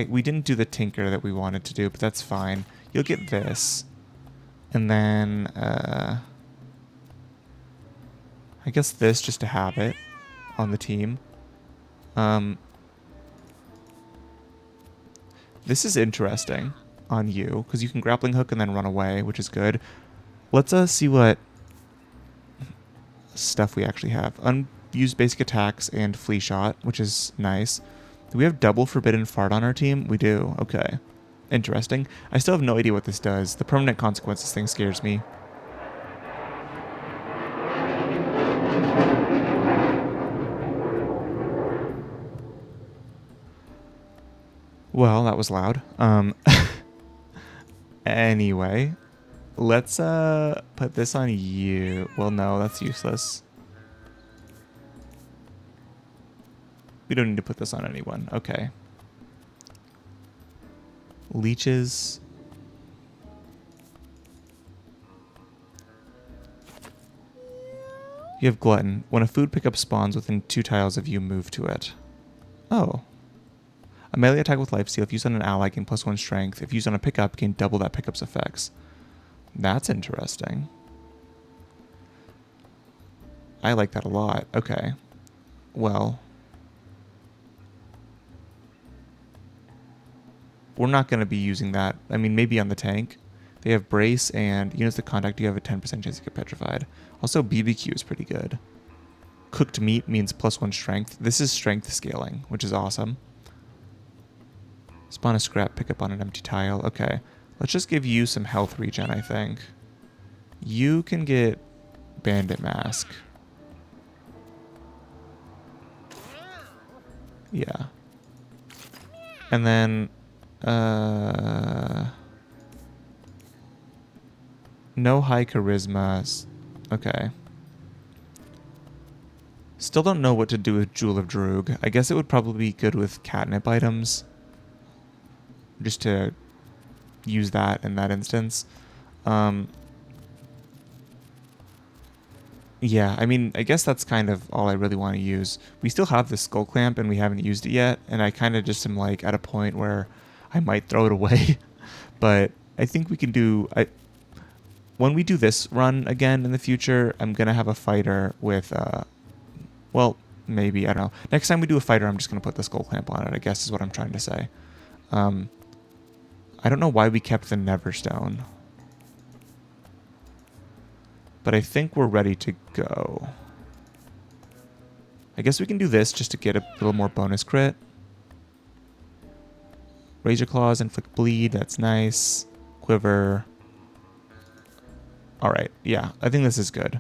we didn't do the Tinker that we wanted to do, but that's fine. You'll get this. And then... I guess this just to have it on the team. This is interesting on you, because you can grappling hook and then run away, which is good. Let's see what stuff we actually have. Unused basic attacks and flea shot, which is nice. Do we have double forbidden fart on our team? We do. Okay. Interesting. I still have no idea what this does. The permanent consequences thing scares me. Well, that was loud. Anyway, let's put this on you. Well, no, that's useless. We don't need to put this on anyone. Okay. Leeches. You have glutton. When a food pickup spawns within 2 tiles of you, move to it. Oh. A melee attack with lifesteal. If used on an ally, gain +1 strength. If used on a pickup, gain double that pickup's effects. That's interesting. I like that a lot. Okay. Well. We're not going to be using that. I mean, maybe on the tank. They have brace and units that contact you have a 10% chance to get petrified. Also, BBQ is pretty good. Cooked meat means +1 strength. This is strength scaling, which is awesome. Spawn a scrap, pick up on an empty tile. Okay. Let's just give you some health regen, I think. You can get bandit mask. Yeah. And then... no high charisma. Okay. Still don't know what to do with Jewel of Droog. I guess it would probably be good with catnip items. Just to use that in that instance. Yeah, I mean, I guess that's kind of all I really want to use. We still have the skull clamp and we haven't used it yet. And I kind of just am like at a point where I might throw it away. But I think we can do... when we do this run again in the future, I'm going to have a fighter with... well, maybe, I don't know. Next time we do a fighter, I'm just going to put the skull clamp on it, I guess is what I'm trying to say. I don't know why we kept the Neverstone. But I think we're ready to go. I guess we can do this just to get a little more bonus crit. Razor Claws, inflict bleed, that's nice. Quiver. Alright, yeah, I think this is good.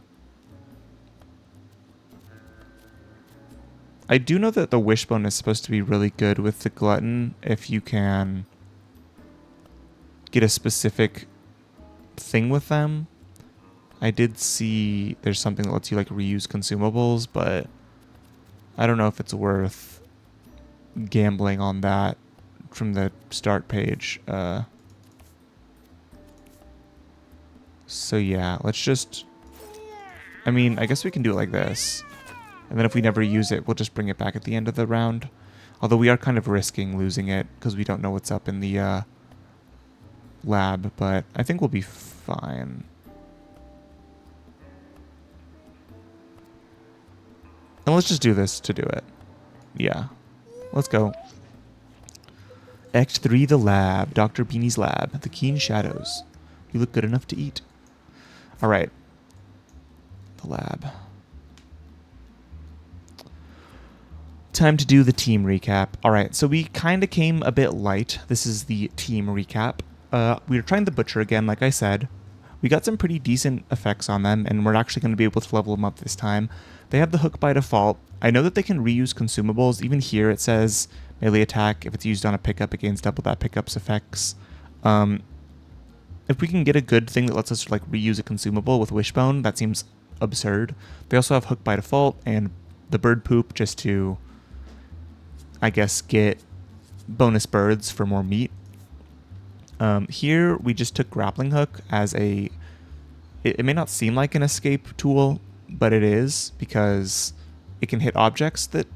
I do know that the Wishbone is supposed to be really good with the Glutton if you can get a specific thing with them. I did see there's something that lets you like reuse consumables, but I don't know if it's worth gambling on that from the start page. So yeah, let's just... I mean, I guess we can do it like this. And then if we never use it, we'll just bring it back at the end of the round. Although we are kind of risking losing it because we don't know what's up in the lab, but I think we'll be fine. And let's just do this to do it. Yeah. Let's go. Act 3, the lab. Dr. Beanie's lab. The keen shadows. You look good enough to eat. Alright. The lab. Time to do the team recap. Alright, so we kind of came a bit light. This is the team recap. We were trying the Butcher again, like I said. We got some pretty decent effects on them, and we're actually going to be able to level them up this time. They have the hook by default. I know that they can reuse consumables. Even here it says melee attack. If it's used on a pickup, it gains double that pickup's effects. If we can get a good thing that lets us like reuse a consumable with Wishbone, that seems absurd. They also have Hook by default and the bird poop just to, I guess, get bonus birds for more meat. Here we just took Grappling Hook as a... It may not seem like an escape tool, but it is, because it can hit objects that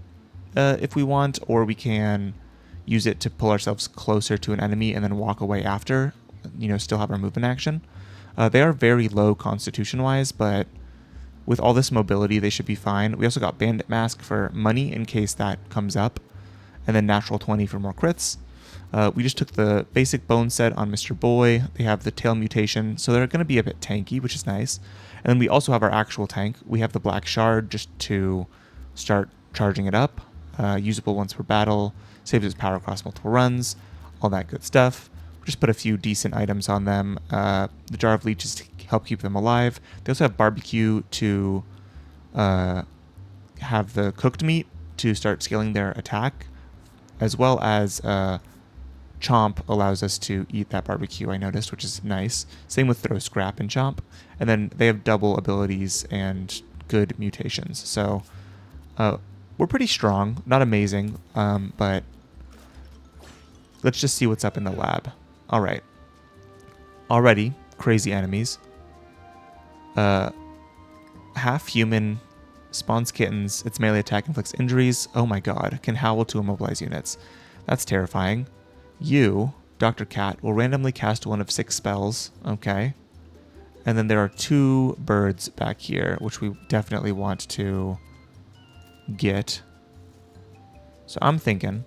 if we want, or we can use it to pull ourselves closer to an enemy and then walk away after, still have our movement action. They are very low constitution-wise, but with all this mobility, they should be fine. We also got Bandit Mask for money in case that comes up, and then Natural 20 for more crits. We just took the basic bone set on Mr. Boy. They have the tail mutation, so they're going to be a bit tanky, which is nice. And then we also have our actual tank. We have the Black Shard just to start charging it up. Usable once per battle, saves its power across multiple runs, all that good stuff. We just put a few decent items on them. The Jar of Leeches to help keep them alive. They also have Barbecue to have the cooked meat to start scaling their attack, as well as Chomp allows us to eat that barbecue, I noticed, which is nice. Same with Throw Scrap and Chomp. And then they have double abilities and good mutations. So we're pretty strong. Not amazing, but let's just see what's up in the lab. All right. Already, crazy enemies. Half human, spawns kittens. Its melee attack inflicts injuries. Oh my god. Can howl to immobilize units. That's terrifying. You, Dr. Cat, will randomly cast one of 6 spells. Okay. And then there are 2 birds back here, which we definitely want to get. So I'm thinking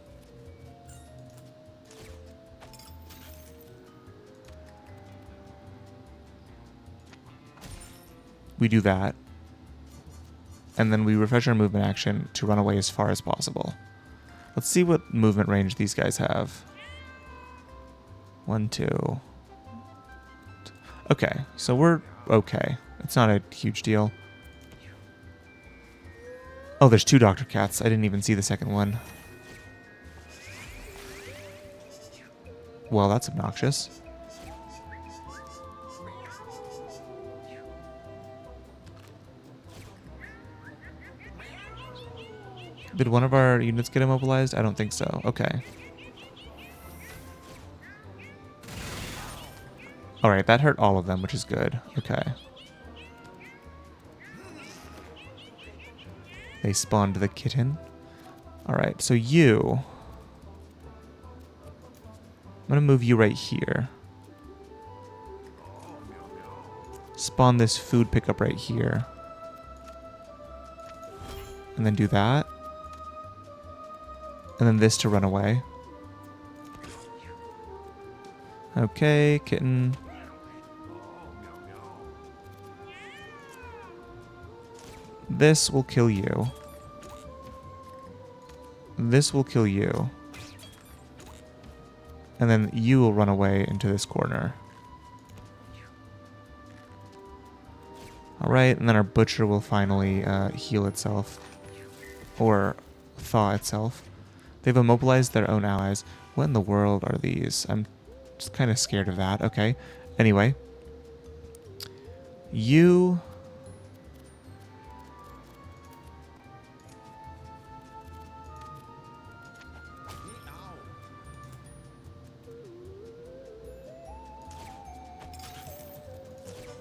we do that. And then we refresh our movement action to run away as far as possible. Let's see what movement range these guys have. 1, 2. Okay, so we're okay. It's not a huge deal. Oh, there's 2 Dr. Cats. I didn't even see the second one. Well, that's obnoxious. Did one of our units get immobilized? I don't think so. Okay. Alright, that hurt all of them, which is good. Okay. They spawned the kitten. Alright, so you... I'm going to move you right here. Spawn this food pickup right here. And then do that. And then this to run away. Okay, kitten. This will kill you. This will kill you. And then you will run away into this corner. Alright, and then our butcher will finally heal itself. Or thaw itself. They've immobilized their own allies. What in the world are these? I'm just kind of scared of that. Okay. Anyway. You...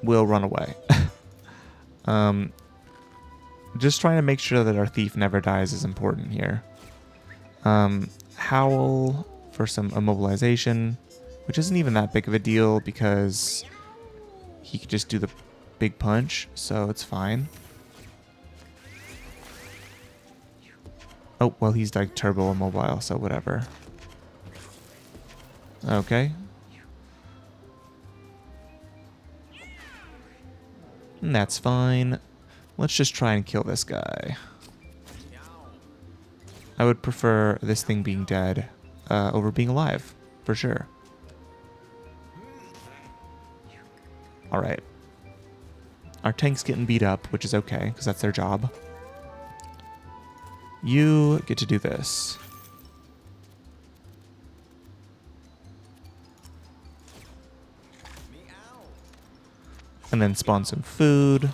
will run away. Just trying to make sure that our thief never dies is important here. Howl for some immobilization, which isn't even that big of a deal because he could just do the big punch, so it's fine. Oh, well, he's like turbo immobile, so whatever. Okay. And that's fine. Let's just try and kill this guy. I would prefer this thing being dead over being alive, for sure. Alright. Our tank's getting beat up, which is okay, because that's their job. You get to do this. And then spawn some food.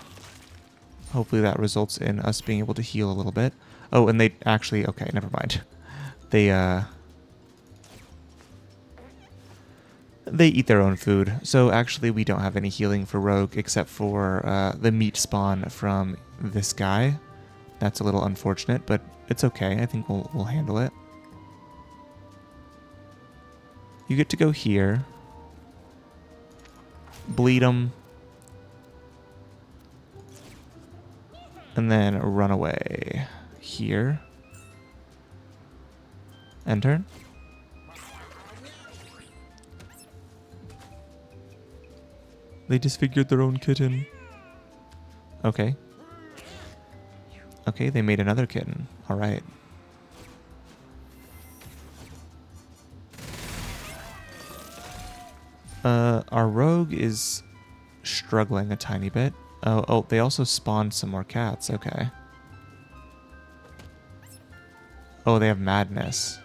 Hopefully that results in us being able to heal a little bit. Oh, and they actually... Okay, never mind. They eat their own food. So actually we don't have any healing for Rogue except for the meat spawn from this guy. That's a little unfortunate, but it's okay. I think we'll handle it. You get to go here. Bleed them. And then run away. Here. End turn. They disfigured their own kitten. Okay. Okay, they made another kitten. Alright. Our rogue is struggling a tiny bit. Oh, they also spawned some more cats. Okay. Oh, they have madness.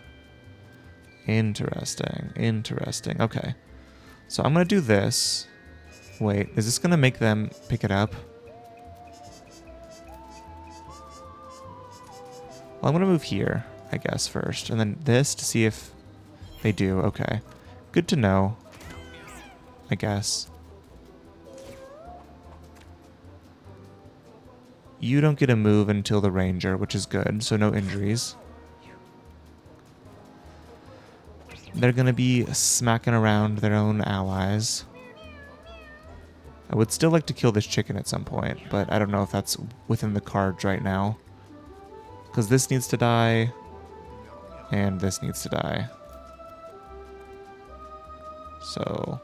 Interesting. Interesting. Okay. So I'm going to do this. Wait, is this going to make them pick it up? Well, I'm going to move here, I guess, first. And then this to see if they do. Okay. Good to know, I guess. You don't get a move until the ranger, which is good, so no injuries. They're going to be smacking around their own allies. I would still like to kill this chicken at some point, but I don't know if that's within the cards right now. Because this needs to die, and this needs to die. So,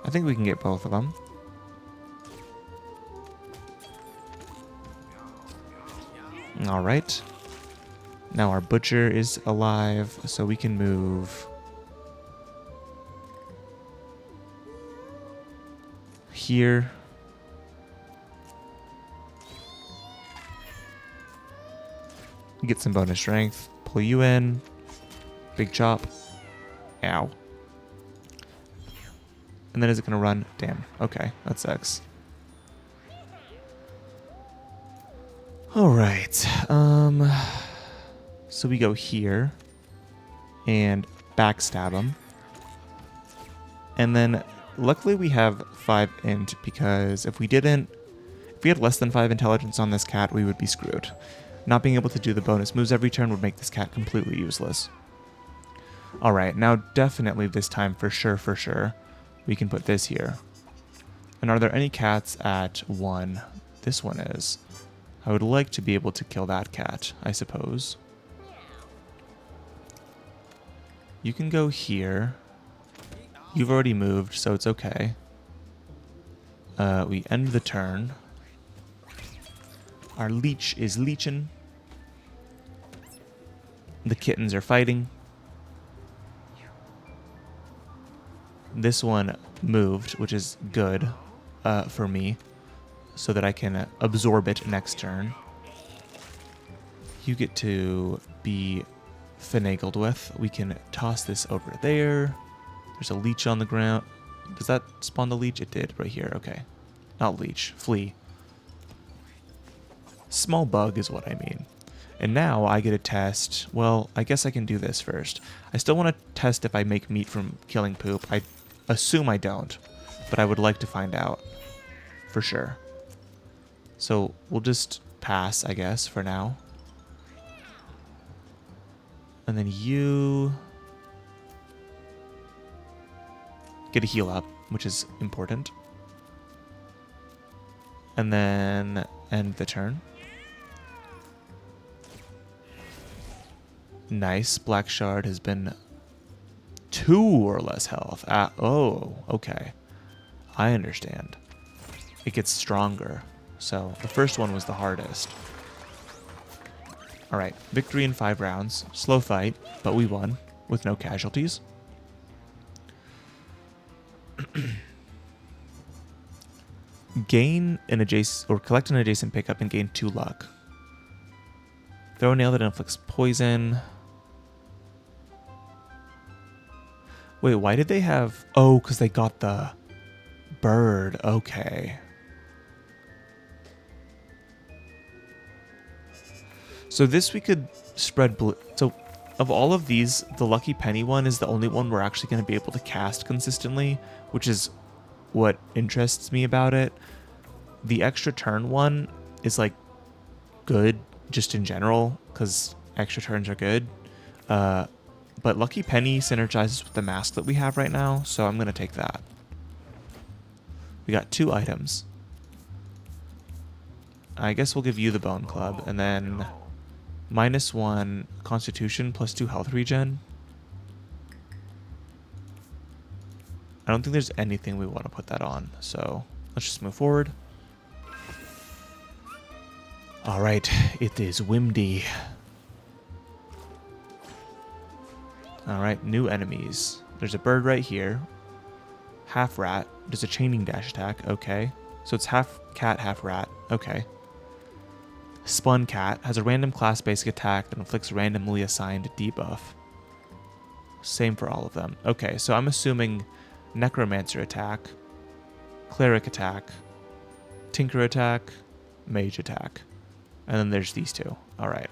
I think we can get both of them. Alright. Now our butcher is alive, so we can move here. Get some bonus strength. Pull you in. Big chop. Ow. And then is it going to run? Damn. Okay, that sucks. Alright. So we go here and backstab him. And then luckily we have 5 int because if we had less than 5 intelligence on this cat, we would be screwed. Not being able to do the bonus moves every turn would make this cat completely useless. Alright, now definitely this time for sure, we can put this here. And are there any cats at 1? This one is. I would like to be able to kill that cat, I suppose. You can go here. You've already moved, so it's okay. We end the turn. Our leech is leeching. The kittens are fighting. This one moved, which is good for me, so that I can absorb it next turn. You get to be finagled with. We can toss this over there. There's a leech on the ground. Does that spawn the leech? It did, right here. Okay. Not leech. Flea. Small bug is what I mean. And now I get a test. Well, I guess I can do this first. I still want to test if I make meat from killing poop. I assume I don't, but I would like to find out for sure. So we'll just pass, I guess, for now. And then you get a heal up, which is important. And then end the turn. Nice. Black Shard has been 2 or less health. Oh, okay. I understand. It gets stronger. So the first one was the hardest. Alright, victory in 5 rounds. Slow fight, but we won with no casualties. Gain an adjacent, or collect an adjacent pickup and gain 2 luck. Throw a nail that inflicts poison. Wait, why did they have... Oh, because they got the bird. Okay. So this we could spread blue. So of all of these, the Lucky Penny one is the only one we're actually going to be able to cast consistently, which is what interests me about it. The extra turn one is like good just in general because extra turns are good. But Lucky Penny synergizes with the mask that we have right now, so I'm going to take that. We got 2 items. I guess we'll give you the Bone Club, and then -1 Constitution +2 health regen. I don't think there's anything we want to put that on, so let's just move forward. Alright, it is Wimdy. Alright, new enemies. There's a bird right here. Half rat. There's a chaining dash attack. Okay. So it's half cat, half rat. Okay. Spun cat has a random class basic attack that inflicts randomly assigned debuff. Same for all of them. Okay, so I'm assuming necromancer attack, cleric attack, tinker attack, mage attack. And then there's these 2. Alright.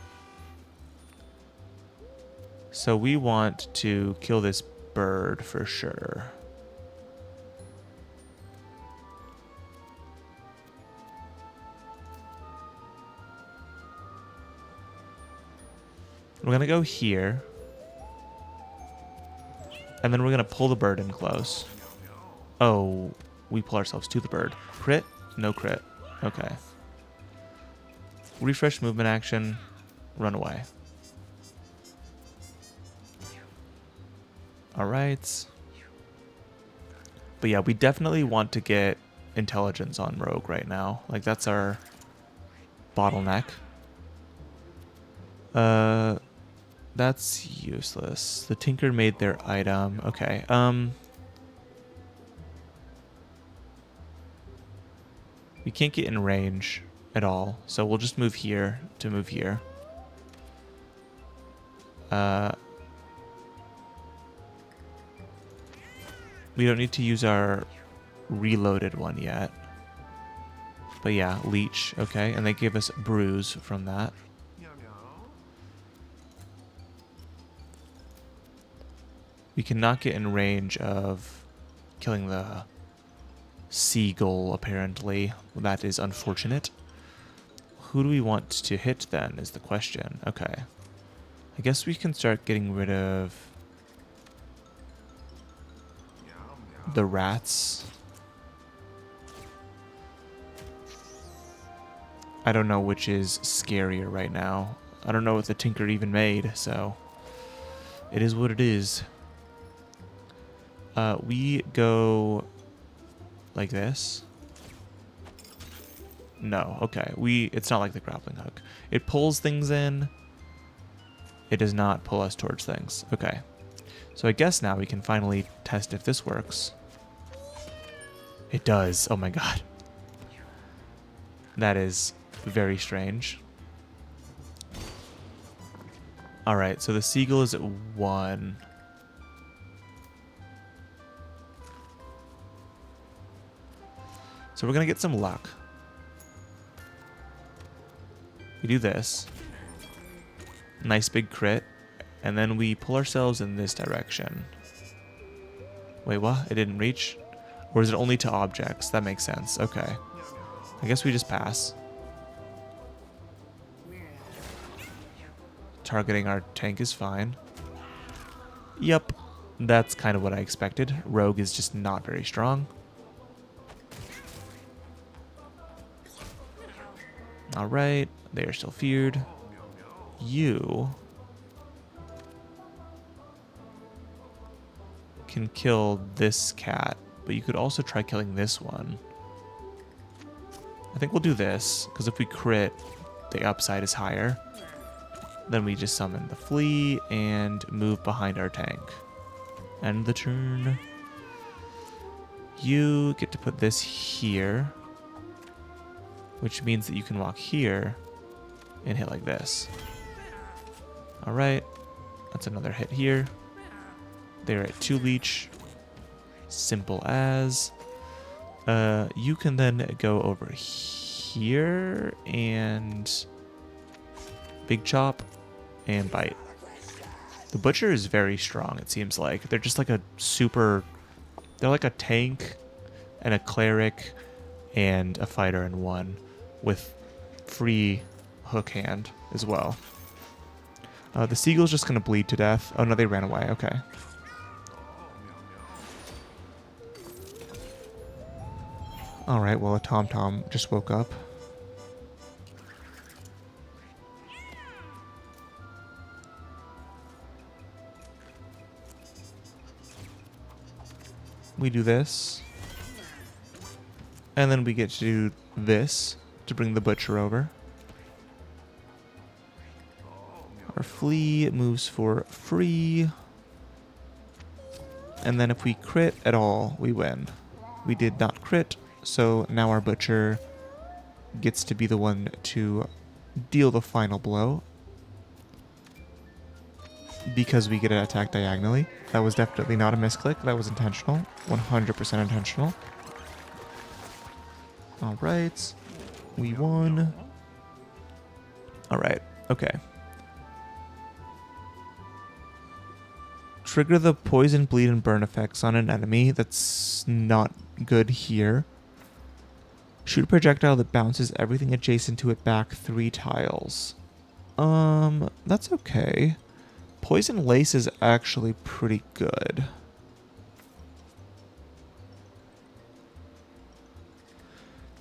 So we want to kill this bird for sure. We're going to go here. And then we're going to pull the bird in close. Oh, we pull ourselves to the bird. Crit? No crit. Okay. Refresh movement action. Run away. Alright. But yeah, we definitely want to get intelligence on Rogue right now. Like, that's our bottleneck. That's useless. The Tinker made their item. Okay, we can't get in range at all, so we'll just move here to move here. We don't need to use our reloaded one yet. But yeah, leech, okay, and they gave us bruise from that. We cannot get in range of killing the seagull, apparently. That is unfortunate. Who do we want to hit then is the question. Okay. I guess we can start getting rid of the rats. I don't know which is scarier right now. I don't know what the Tinker even made, so it is what it is. We go like this. No, okay. It's not like the grappling hook. It pulls things in. It does not pull us towards things. Okay. So I guess now we can finally test if this works. It does. Oh my god. That is very strange. Alright, so the seagull is at 1. So we're going to get some luck. We do this. Nice big crit. And then we pull ourselves in this direction. Wait, what? It didn't reach? Or is it only to objects? That makes sense. Okay. I guess we just pass. Targeting our tank is fine. Yep. That's kind of what I expected. Rogue is just not very strong. Alright. They are still feared. You can kill this cat, but you could also try killing this one. I think we'll do this, because if we crit, the upside is higher. Then we just summon the flea and move behind our tank. End the turn. You get to put this here, which means that you can walk here and hit like this. Alright, that's another hit here. They're at 2 leech. Simple as. You can then go over here and big chop and bite. The butcher is very strong, it seems like. They're just like a super... They're like a tank and a cleric and a fighter in one with free hook hand as well. The seagull's just going to bleed to death. Oh, no, they ran away. Okay. Alright, well, a Tom just woke up. We do this. And then we get to do this to bring the butcher over. Our flea moves for free. And then if we crit at all, we win. We did not crit, so now our butcher gets to be the one to deal the final blow. Because we get an attack diagonally. That was definitely not a misclick. That was intentional. 100% intentional. Alright. We won. Alright. Okay. Trigger the poison, bleed, and burn effects on an enemy. That's not good here. Shoot a projectile that bounces everything adjacent to it back 3 tiles. That's okay. Poison Lace is actually pretty good.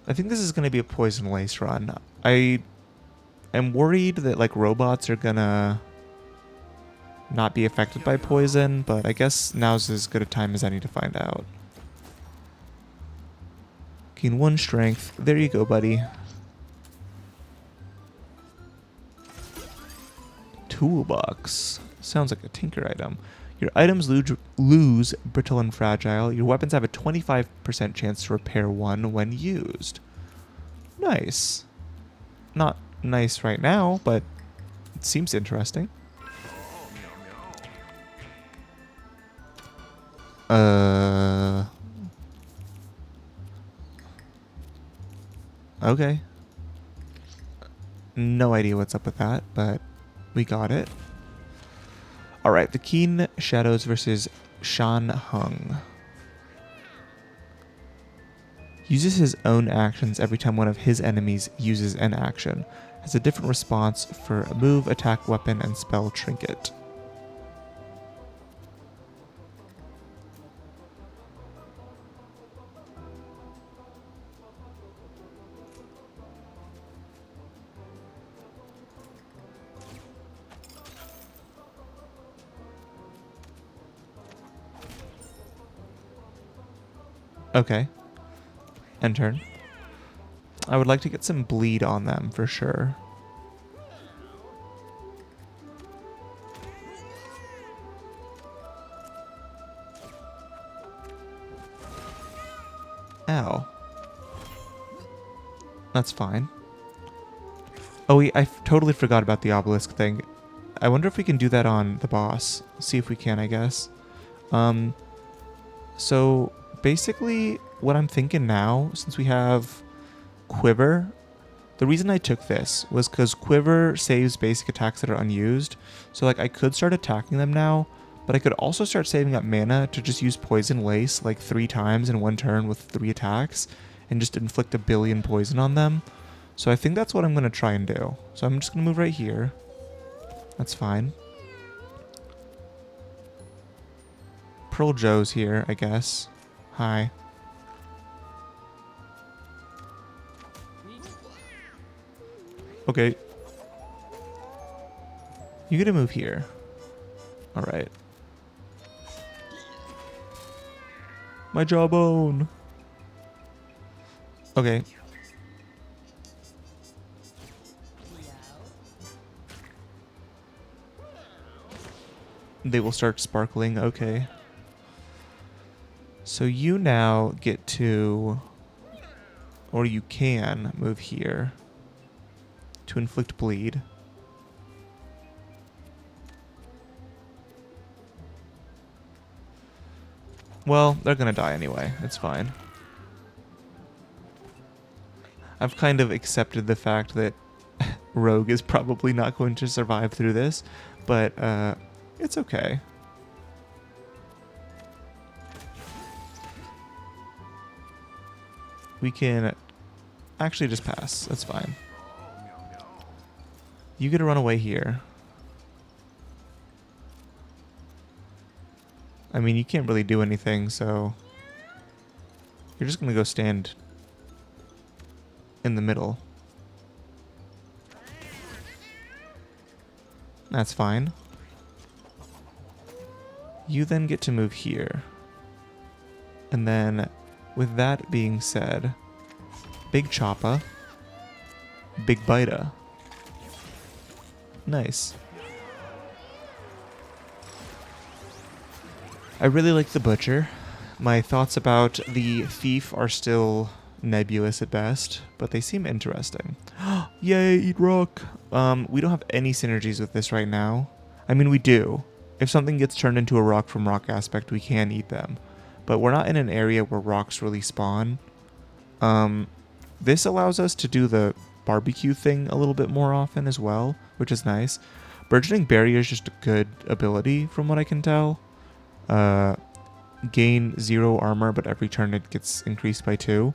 I think this is going to be a Poison Lace run. I am worried that like robots are going to not be affected by poison, but I guess now's as good a time as any to find out. Gain 1 strength. There you go, buddy. Toolbox. Sounds like a tinker item. Your items lose brittle and fragile. Your weapons have a 25% chance to repair 1 when used. Nice. Not nice right now, but it seems interesting. Okay. No idea what's up with that, but we got it. Alright, the Keen Shadows versus Shan Hung. Uses his own actions every time one of his enemies uses an action. Has a different response for a move, attack, weapon, and spell trinket. Okay. End turn. I would like to get some bleed on them for sure. Ow. That's fine. Oh, I totally forgot about the obelisk thing. I wonder if we can do that on the boss. See if we can, I guess. So basically what I'm thinking now, since we have Quiver, the reason I took this was because Quiver saves basic attacks that are unused. So like I could start attacking them now, but I could also start saving up mana to just use Poison Lace like 3 times in 1 turn with 3 attacks and just inflict 1 billion poison on them. So I think that's what I'm going to try and do. So I'm just going to move right here. That's fine. Pearl Joe's here, I guess. Hi. Okay. You get to move here. Alright. My jawbone. Okay. They will start sparkling. Okay. So you now get to, or you can move here to inflict bleed. Well, they're gonna die anyway. It's fine. I've kind of accepted the fact that Rogue is probably not going to survive through this, but it's okay. We can actually just pass. That's fine. You get to run away here. I mean, you can't really do anything, so you're just going to go stand in the middle. That's fine. You then get to move here. And then, with that being said, Big Choppa, Big Bita. Nice. I really like the Butcher. My thoughts about the Thief are still nebulous at best, but they seem interesting. Yay, eat rock! We don't have any synergies with this right now. I mean, we do. If something gets turned into a rock from rock aspect, we can eat them. But we're not in an area where rocks really spawn. This allows us to do the barbecue thing a little bit more often as well, which is nice. Burgeoning Barrier is just a good ability from what I can tell. Gain 0 armor, but every turn it gets increased by 2.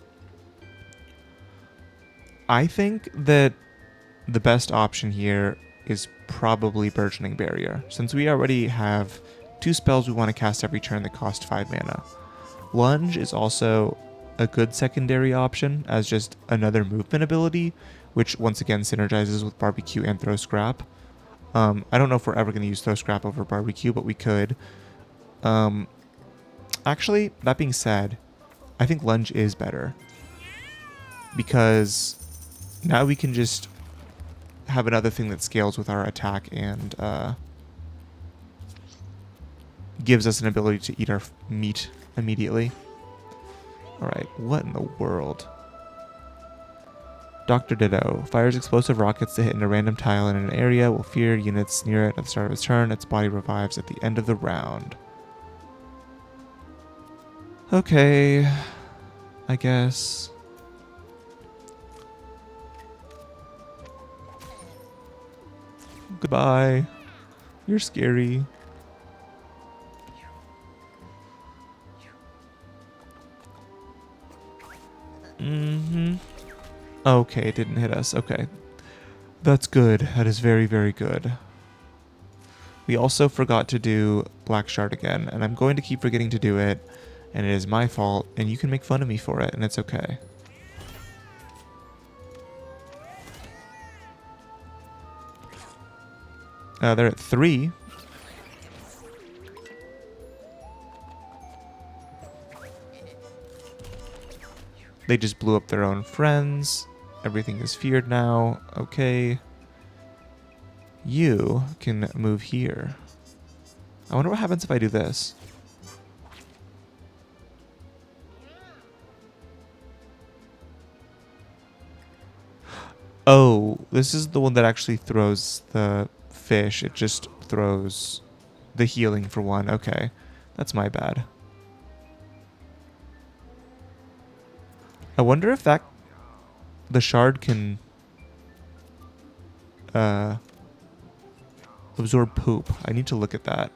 I think that the best option here is probably Burgeoning Barrier, since we already have 2 spells we want to cast every turn that cost 5 mana. Lunge is also a good secondary option as just another movement ability, which once again synergizes with Barbecue and Throw Scrap. I don't know if we're ever going to use Throw Scrap over Barbecue, but we could. Actually, that being said, I think Lunge is better, because now we can just have another thing that scales with our attack and gives us an ability to eat our meat immediately. Alright, what in the world? Dr. Ditto fires explosive rockets to hit in a random tile in an area, will fear units near it at the start of its turn. Its body revives at the end of the round. Okay, I guess. Goodbye. You're scary. Okay, it didn't hit us. Okay. That's good. That is very, very good. We also forgot to do Black Shard again, and I'm going to keep forgetting to do it, and it is my fault, and you can make fun of me for it, and it's okay. They're at 3. They just blew up their own friends. Everything is feared now. Okay. You can move here. I wonder what happens if I do this. Oh, this is the one that actually throws the fish. It just throws the healing for 1. Okay. That's my bad. I wonder if the shard can absorb poop. I need to look at that.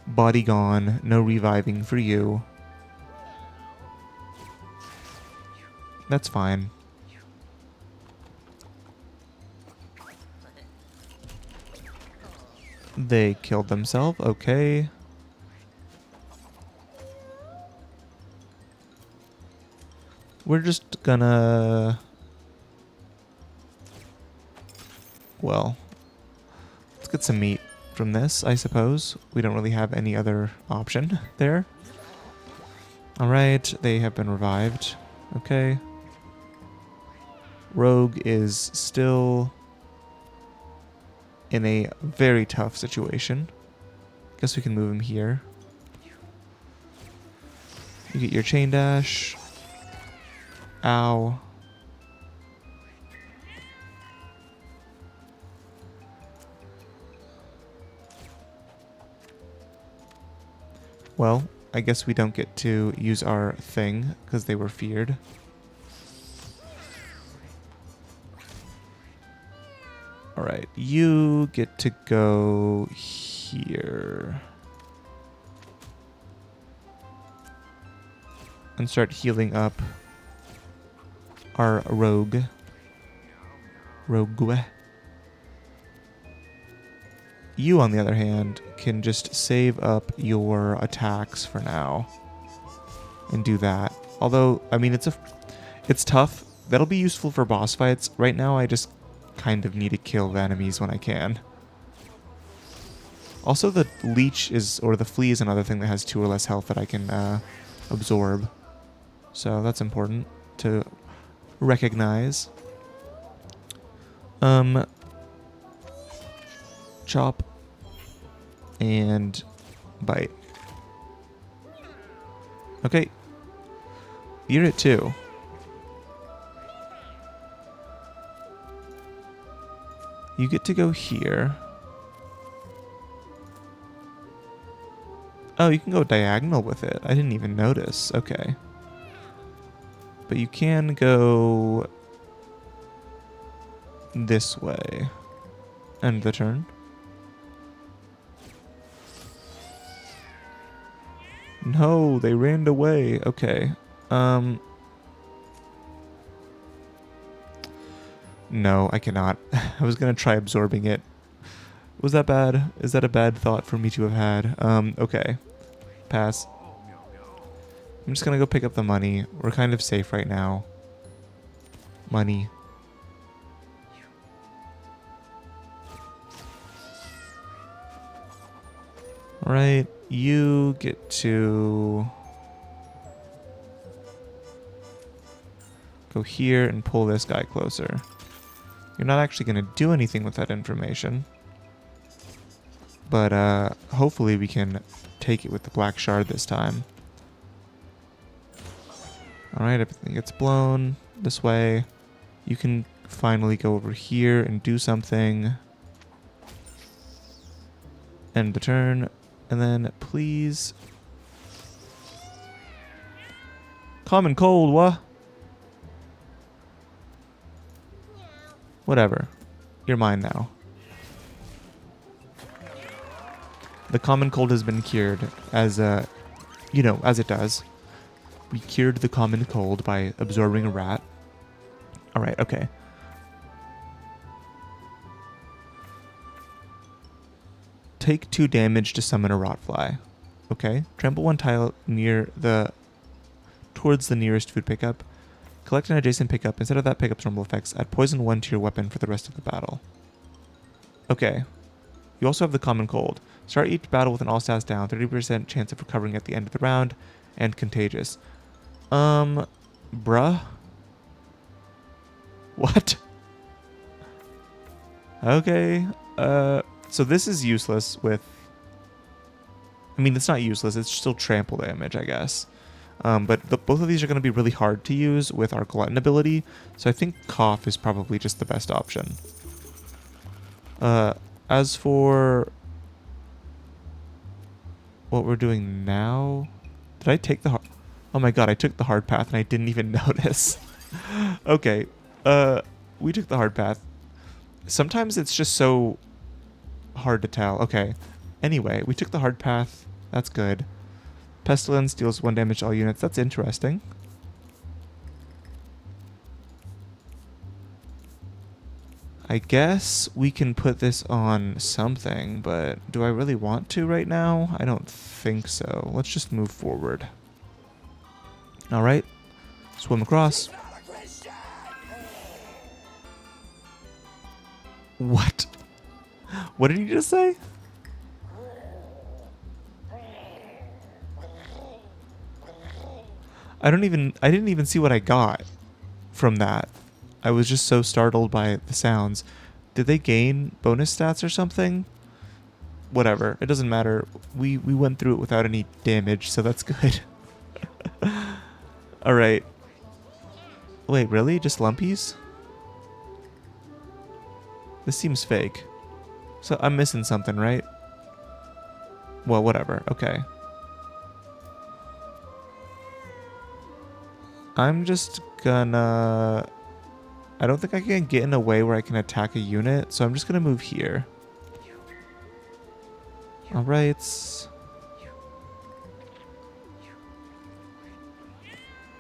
Body gone. No reviving for you. That's fine. They killed themselves. Okay. We're just gonna... Well, let's get some meat from this, I suppose. We don't really have any other option there. Alright, they have been revived. Okay. Rogue is still in a very tough situation. Guess we can move him here. You get your chain dash. Ow. Well, I guess we don't get to use our thing because they were feared. Alright, you get to go here. And start healing up our rogue. Rogue. You, on the other hand, can just save up your attacks for now. And do that. Although, I mean, it's tough. That'll be useful for boss fights. Right now, I just kind of need to kill the enemies when I can. Also, the leech is, or the flea is another thing that has 2 or less health that I can absorb. So that's important to recognize. Chop and bite. Okay. You're at 2. You get to go here. Oh, you can go diagonal with it. I didn't even notice. Okay. But you can go this way. End the turn. No, they ran away. Okay. No, I cannot. I was going to try absorbing it. Was that bad? Is that a bad thought for me to have had? Okay. Pass. I'm just going to go pick up the money. We're kind of safe right now. Money. Alright, you get to go here and pull this guy closer. You're not actually going to do anything with that information. But hopefully we can take it with the black shard this time. Alright, everything gets blown this way. You can finally go over here and do something. End the turn. And then please... Common cold, what? Whatever. You're mine now. The common cold has been cured as, you know, as it does. We cured the common cold by absorbing a rat. Alright, okay. Take 2 damage to summon a rotfly. Okay. Trample 1 tile towards the nearest food pickup. Collect an adjacent pickup. Instead of that pickup's normal effects, add poison 1 to your weapon for the rest of the battle. Okay. You also have the common cold. Start each battle with an all stats down, 30% chance of recovering at the end of the round, and contagious. Bruh? What? Okay. So this is useless with... I mean, it's not useless. It's still trample damage, I guess. But both of these are going to be really hard to use with our glutton ability. So I think cough is probably just the best option. As for what we're doing now... Did I take the hard... Oh my god, I took the hard path and I didn't even notice. Okay. We took the hard path. Sometimes it's just so... hard to tell. Okay. Anyway, we took the hard path. That's good. Pestilence deals 1 damage to all units. That's interesting. I guess we can put this on something, but do I really want to right now? I don't think so. Let's just move forward. Alright. Swim across. What? What did you just say? I didn't even see what I got from that. I was just so startled by the sounds. Did they gain bonus stats or something? Whatever. It doesn't matter. We went through it without any damage, so that's good. Alright. Wait, really? Just lumpies? This seems fake. So I'm missing something, right? Well, whatever. Okay. I'm just gonna... I don't think I can get in a way where I can attack a unit, so I'm just gonna move here. Alright.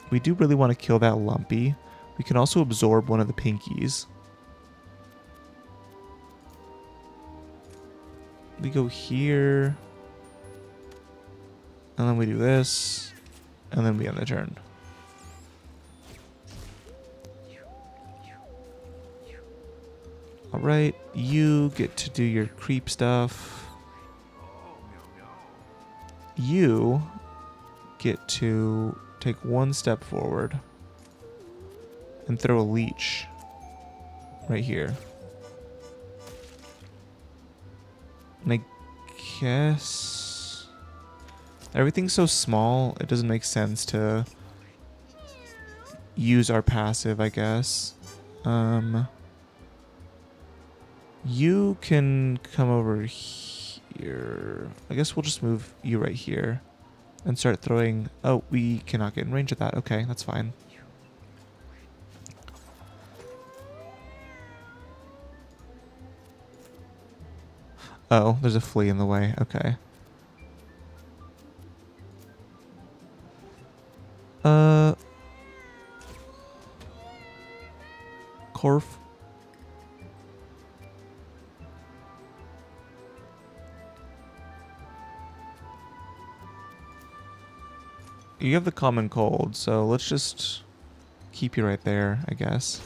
We do really want to kill that Lumpy. We can also absorb one of the pinkies. We go here. And then we do this. And then we end the turn. Alright, you get to do your creep stuff. You get to take one step forward and throw a leech right here. And I guess everything's so small, it doesn't make sense to use our passive, I guess. You can come over here. I guess we'll just move you right here and start throwing... Oh, we cannot get in range of that. Okay, that's fine. Oh, there's a flea in the way. Okay. Corf. You have the common cold, so let's just keep you right there, I guess.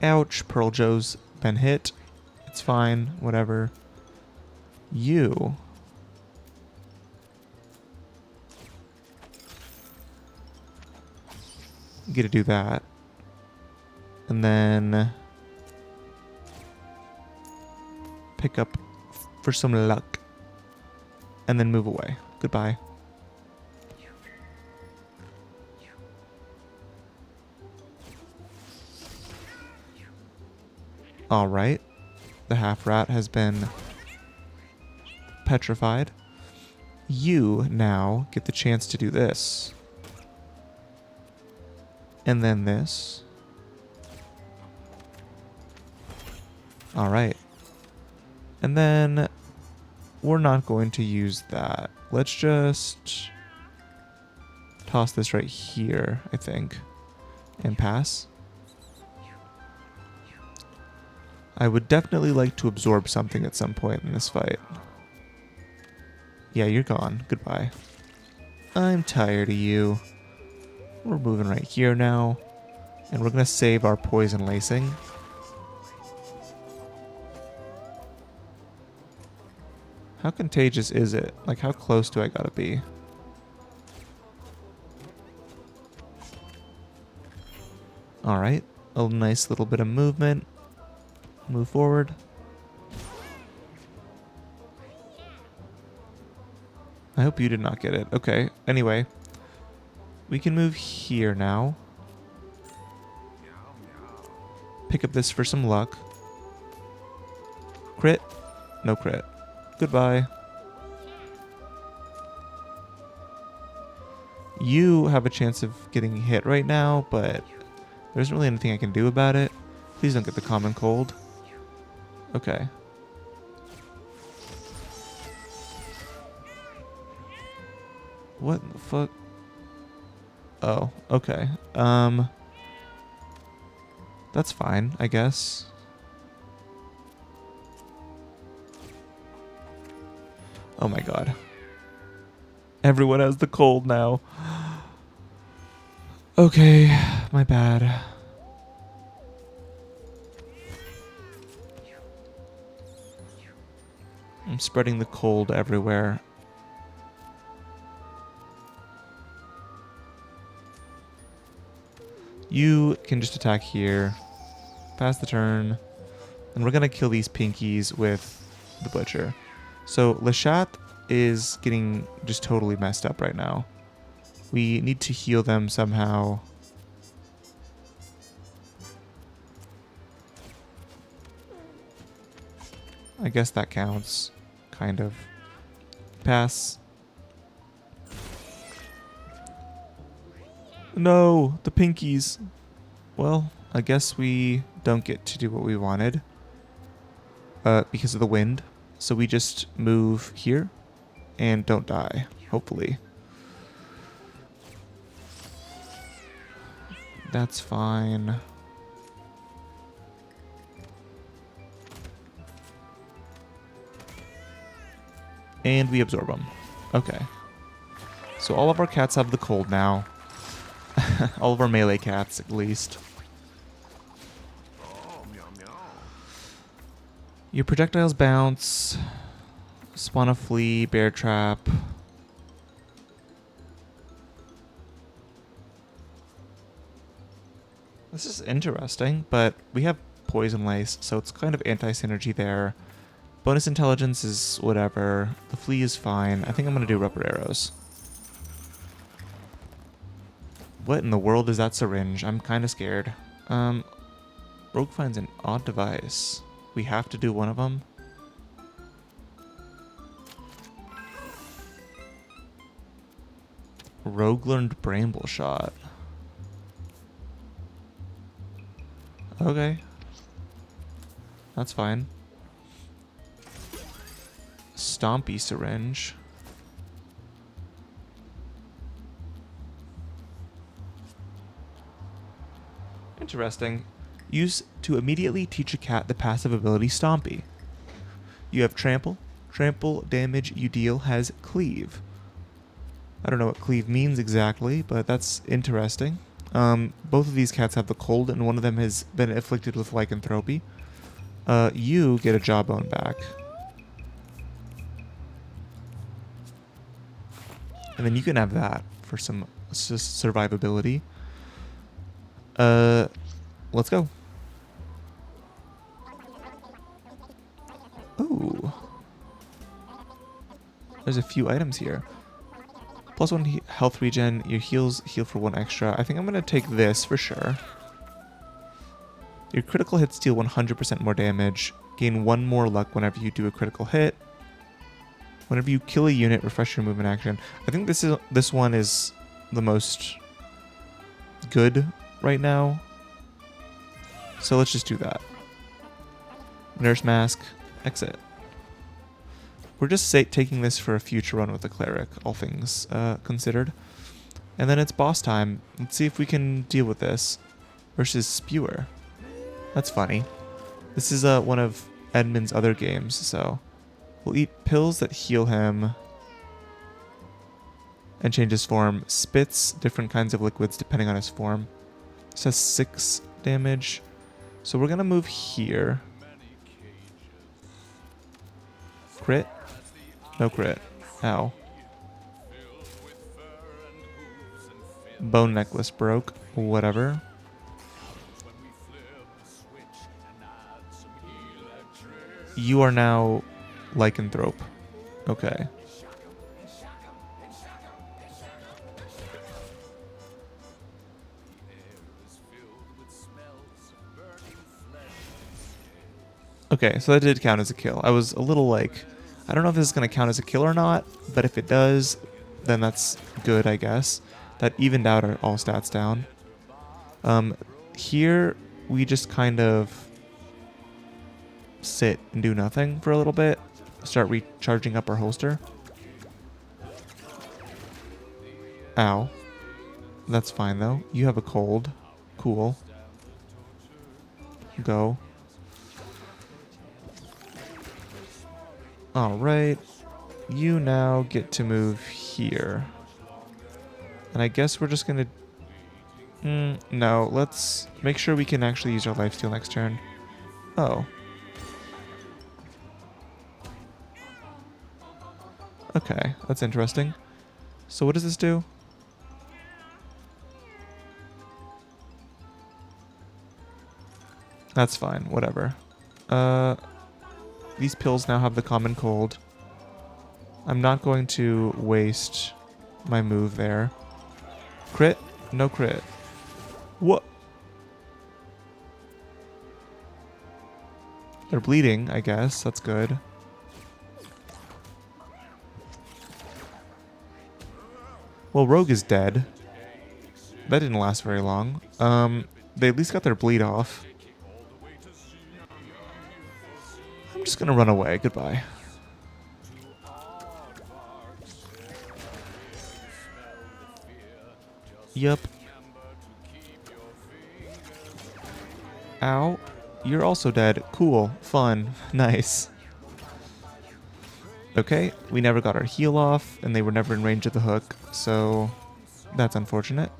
Ouch, Pearl Joe's been hit. It's fine, whatever. You... get to do that. And then... pick up for some luck. And then move away. Goodbye. Alright. The half rat has been petrified. You now get the chance to do this. And then this. Alright. And then we're not going to use that. Let's just toss this right here, I think. And pass. I would definitely like to absorb something at some point in this fight. Yeah, you're gone. Goodbye. I'm tired of you. We're moving right here now. And we're going to save our poison lacing. How contagious is it? Like, how close do I gotta be? Alright. A nice little bit of movement. Move forward. I hope you did not get it. Okay. Anyway. We can move here now. Pick up this for some luck. Crit. No crit. Goodbye. You have a chance of getting hit right now, but there isn't really anything I can do about it. Please don't get the common cold. Okay. What the fuck? Oh, okay. That's fine, I guess. Oh my god. Everyone has the cold now. Okay, my bad. I'm spreading the cold everywhere. You can just attack here. Pass the turn. And we're going to kill these pinkies with the butcher. So Lashat is getting just totally messed up right now. We need to heal them somehow. I guess that counts. Kind of. Pass. No, the pinkies. Well, I guess we don't get to do what we wanted. Because of the wind. So we just move here and don't die, hopefully. That's fine. And we absorb them. Okay. So all of our cats have the cold now. All of our melee cats, at least. Your projectiles bounce. Spawn a flea, bear trap. This is interesting, but we have poison lace, so it's kind of anti-synergy there. Bonus intelligence is whatever. The flea is fine. I think I'm going to do rubber arrows. What in the world is that syringe? I'm kind of scared. Rogue finds an odd device. We have to do one of them. Rogue learned bramble shot. Okay. That's fine. Stompy syringe. Interesting. Use to immediately teach a cat the passive ability Stompy. You have Trample. Trample damage you deal has Cleave. I don't know what Cleave means exactly, but that's interesting. Both of these cats have the cold, and one of them has been afflicted with lycanthropy. You get a jawbone back. And then you can have that for some survivability. Let's go. Ooh. There's a few items here. +1 health regen. Your heals heal for 1 extra. I think I'm going to take this for sure. Your critical hits deal 100% more damage. Gain 1 more luck whenever you do a critical hit. Whenever you kill a unit, refresh your movement action. I think this one is the most good right now. So let's just do that. Nurse Mask. Exit. We're just taking this for a future run with the cleric, all things considered. And then it's boss time. Let's see if we can deal with this. Versus Spewer. That's funny. This is one of Edmund's other games, so we'll eat pills that heal him and change his form. Spits different kinds of liquids depending on his form. This has 6 damage. So we're gonna move here. Crit? No crit. Ow. Bone necklace broke. Whatever. You are now lycanthrope. Okay. Okay, so that did count as a kill. I was a little like, I don't know if this is going to count as a kill or not, but if it does, then that's good, I guess. That evened out all stats down. Here, we just kind of sit and do nothing for a little bit. Start recharging up our holster. Ow. That's fine, though. You have a cold. Cool. Go. Alright. You now get to move here. And I guess we're just gonna... no, let's make sure we can actually use our lifesteal next turn. Oh. Okay, that's interesting. So what does this do? That's fine, whatever. These pills now have the common cold. I'm not going to waste my move there. Crit? No crit. What? They're bleeding, I guess. That's good. Well, Rogue is dead. That didn't last very long. They at least got their bleed off. I'm just gonna run away. Goodbye. Yup. Ow. You're also dead. Cool. Fun. Nice. Okay, we never got our heal off, and they were never in range of the hook, so that's unfortunate.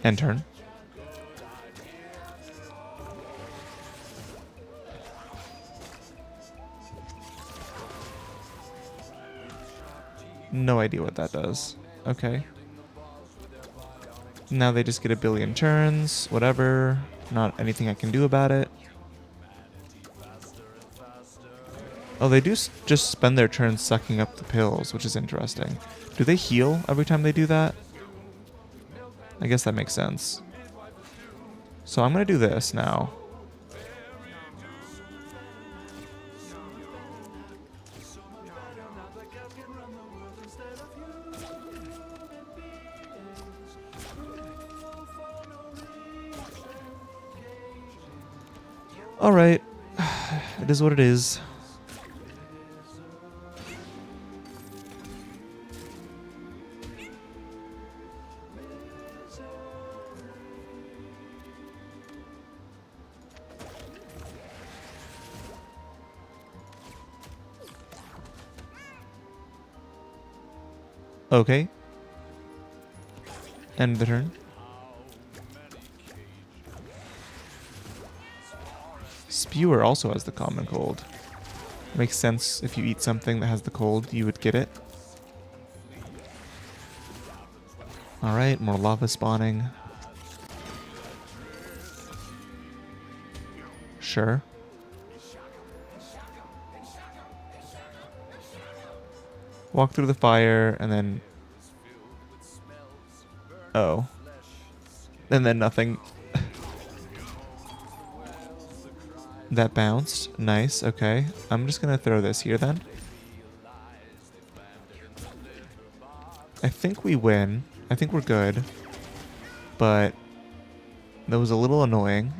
End turn. No idea what that does. Okay. Now they just get a billion turns, whatever. Not anything I can do about it. Oh, they do just spend their turns sucking up the pills, which is interesting. Do they heal every time they do that? I guess that makes sense. So I'm going to do this now. Alright. It is what it is. Okay. End the turn. Spewer also has the common cold. Makes sense if you eat something that has the cold, you would get it. Alright, more lava spawning. Sure. Walk through the fire, and then... Oh. And then nothing. That bounced. Nice, okay. I'm just gonna throw this here then. I think we win. I think we're good. But that was a little annoying.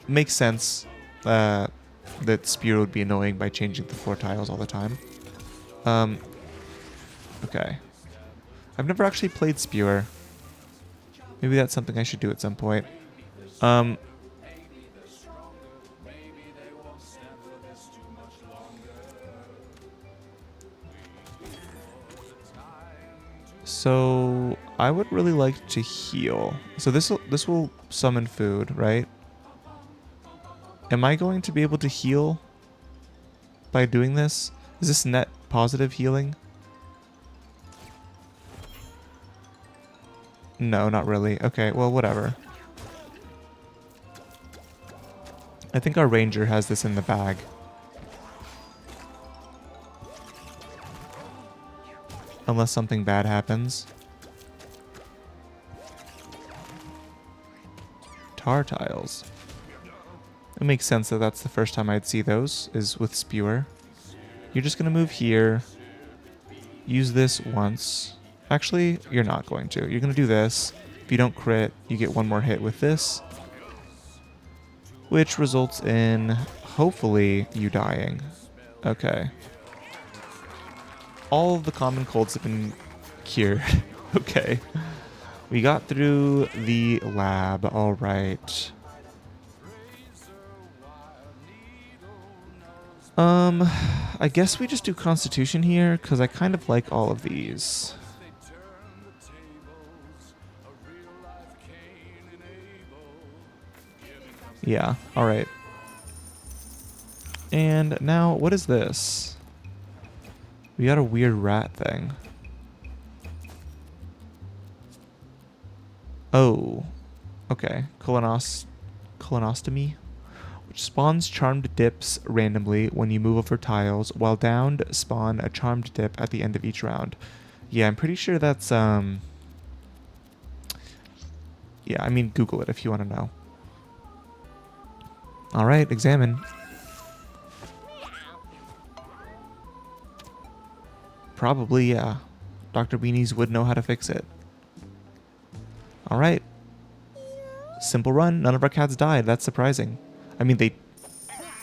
Makes sense that Spear would be annoying by changing the 4 tiles all the time. Okay. I've never actually played Spewer. Maybe that's something I should do at some point. So I would really like to heal. So this will summon food, right? Am I going to be able to heal by doing this? Is this net positive healing? No, not really. Okay, well, whatever. I think our ranger has this in the bag. Unless something bad happens. Tar tiles. It makes sense that that's the first time I'd see those, is with Spewer. You're just going to move here. Use this once. Actually, you're not going to. You're going to do this. If you don't crit, you get one more hit with this. Which results in, hopefully, you dying. Okay. All of the common colds have been cured. Okay. We got through the lab. All right. I guess we just do Constitution here, because I kind of like all of these. Yeah, alright. And now, what is this? We got a weird rat thing. Oh. Okay. Colonostomy? Which spawns charmed dips randomly when you move over tiles, while downed spawn a charmed dip at the end of each round. Yeah, I'm pretty sure that's, Yeah, I mean, Google it if you want to know. All right, examine. Probably, yeah. Dr. Beanies would know how to fix it. All right. Simple run. None of our cats died. That's surprising. I mean, they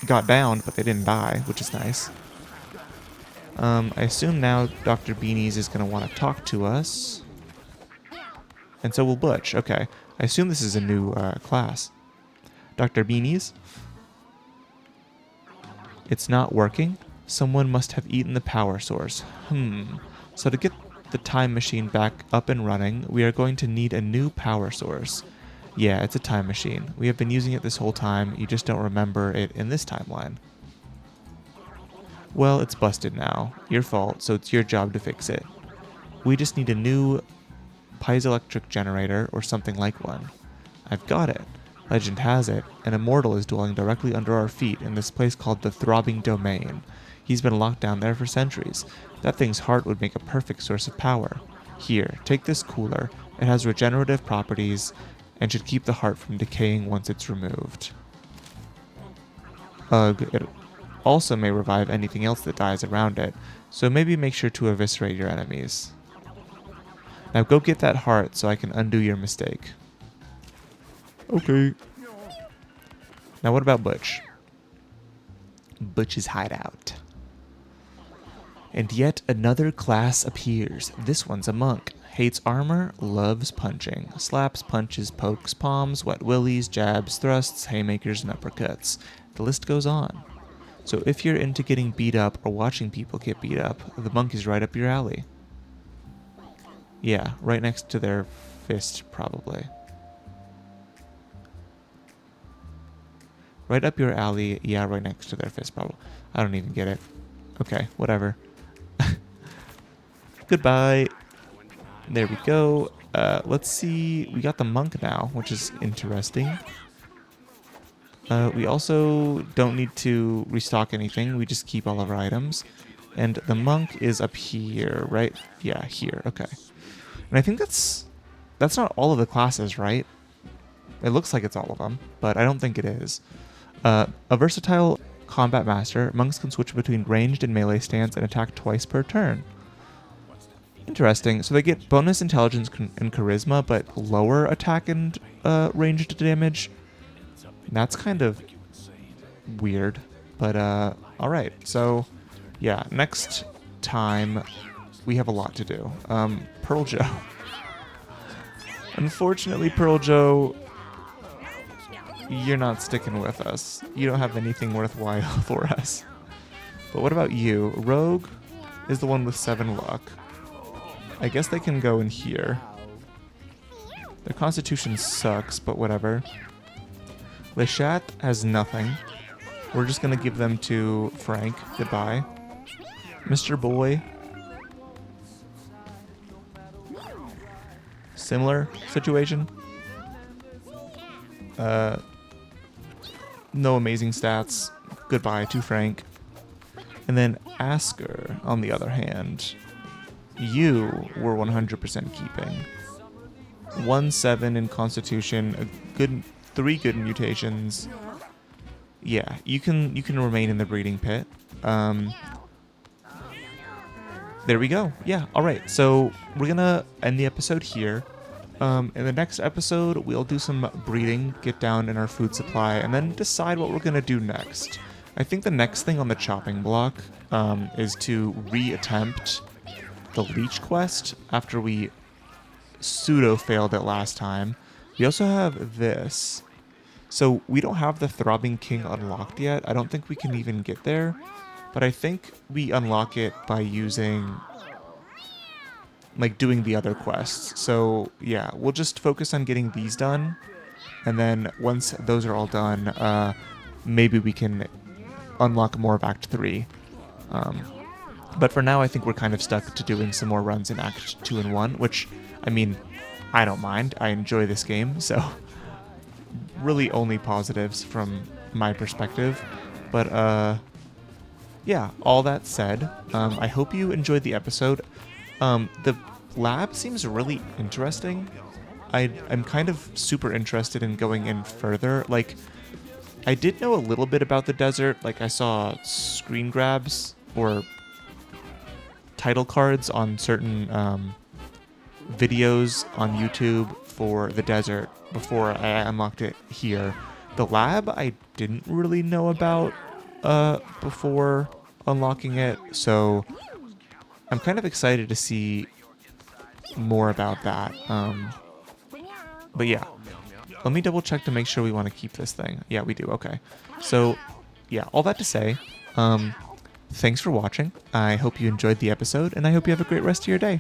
got downed, but they didn't die, which is nice. I assume now Dr. Beanies is going to want to talk to us. And so will Butch. Okay. I assume this is a new class. Dr. Beanies? It's not working? Someone must have eaten the power source. So to get the time machine back up and running, we are going to need a new power source. Yeah, it's a time machine. We have been using it this whole time. You just don't remember it in this timeline. Well, it's busted now. Your fault, so it's your job to fix it. We just need a new piezoelectric generator or something like one. I've got it. Legend has it, an immortal is dwelling directly under our feet in this place called the Throbbing Domain. He's been locked down there for centuries. That thing's heart would make a perfect source of power. Here, take this cooler. It has regenerative properties and should keep the heart from decaying once it's removed. Ugh, it also may revive anything else that dies around it, so maybe make sure to eviscerate your enemies. Now go get that heart so I can undo your mistake. Okay. Now what about Butch? Butch's hideout. And yet another class appears. This one's a monk. Hates armor, loves punching. Slaps, punches, pokes, palms, wet willies, jabs, thrusts, haymakers, and uppercuts. The list goes on. So if you're into getting beat up or watching people get beat up, the monk is right up your alley. Yeah, right next to their fist, probably. Right up your alley, yeah, right next to their fist, probably. I don't even get it. Okay, whatever. Goodbye. There we go. Let's see. We got the monk now, which is interesting. We also don't need to restock anything. We just keep all of our items. And the monk is up here, right? Yeah, here. Okay. And I think that's not all of the classes, right? It looks like it's all of them, but I don't think it is. A versatile combat master, monks can switch between ranged and melee stance and attack twice per turn. Interesting. So they get bonus intelligence and charisma, but lower attack and ranged damage. That's kind of weird, but alright. So, yeah, next time we have a lot to do. Pearl Joe. Unfortunately, Pearl Joe, you're not sticking with us. You don't have anything worthwhile for us. But what about you? Rogue is the one with 7 luck. I guess they can go in here. Their constitution sucks, but whatever. Le Chat has nothing. We're just gonna give them to Frank. Goodbye. Mr. Boy. Similar situation. No amazing stats. Goodbye to Frank. And then Asker, on the other hand, you were 100% keeping. 1-7 in Constitution, a good 3 good mutations. Yeah, you can remain in the breeding pit. There we go. Yeah, all right. So we're gonna end the episode here. In the next episode, we'll do some breeding, get down in our food supply, and then decide what we're gonna do next. I think the next thing on the chopping block is to reattempt the leech quest after we pseudo failed it last time. We also have this. So we don't have the Throbbing King unlocked yet. I don't think we can even get there, but I think we unlock it by using, like, doing the other quests. So yeah, we'll just focus on getting these done, and then once those are all done, maybe we can unlock more of Act 3. But for now, I think we're kind of stuck to doing some more runs in Act 2 and 1, which, I mean, I don't mind. I enjoy this game, so really only positives from my perspective. But yeah, all that said, I hope you enjoyed the episode. The lab seems really interesting. I'm kind of super interested in going in further. Like, I did know a little bit about the desert. Like, I saw screen grabs or title cards on certain videos on YouTube for the desert before I unlocked it here. The lab I didn't really know about before unlocking it, so I'm kind of excited to see more about that. But yeah, let me double check to make sure we want to keep this thing. Yeah, we do. Okay. So yeah, all that to say, thanks for watching. I hope you enjoyed the episode, and I hope you have a great rest of your day.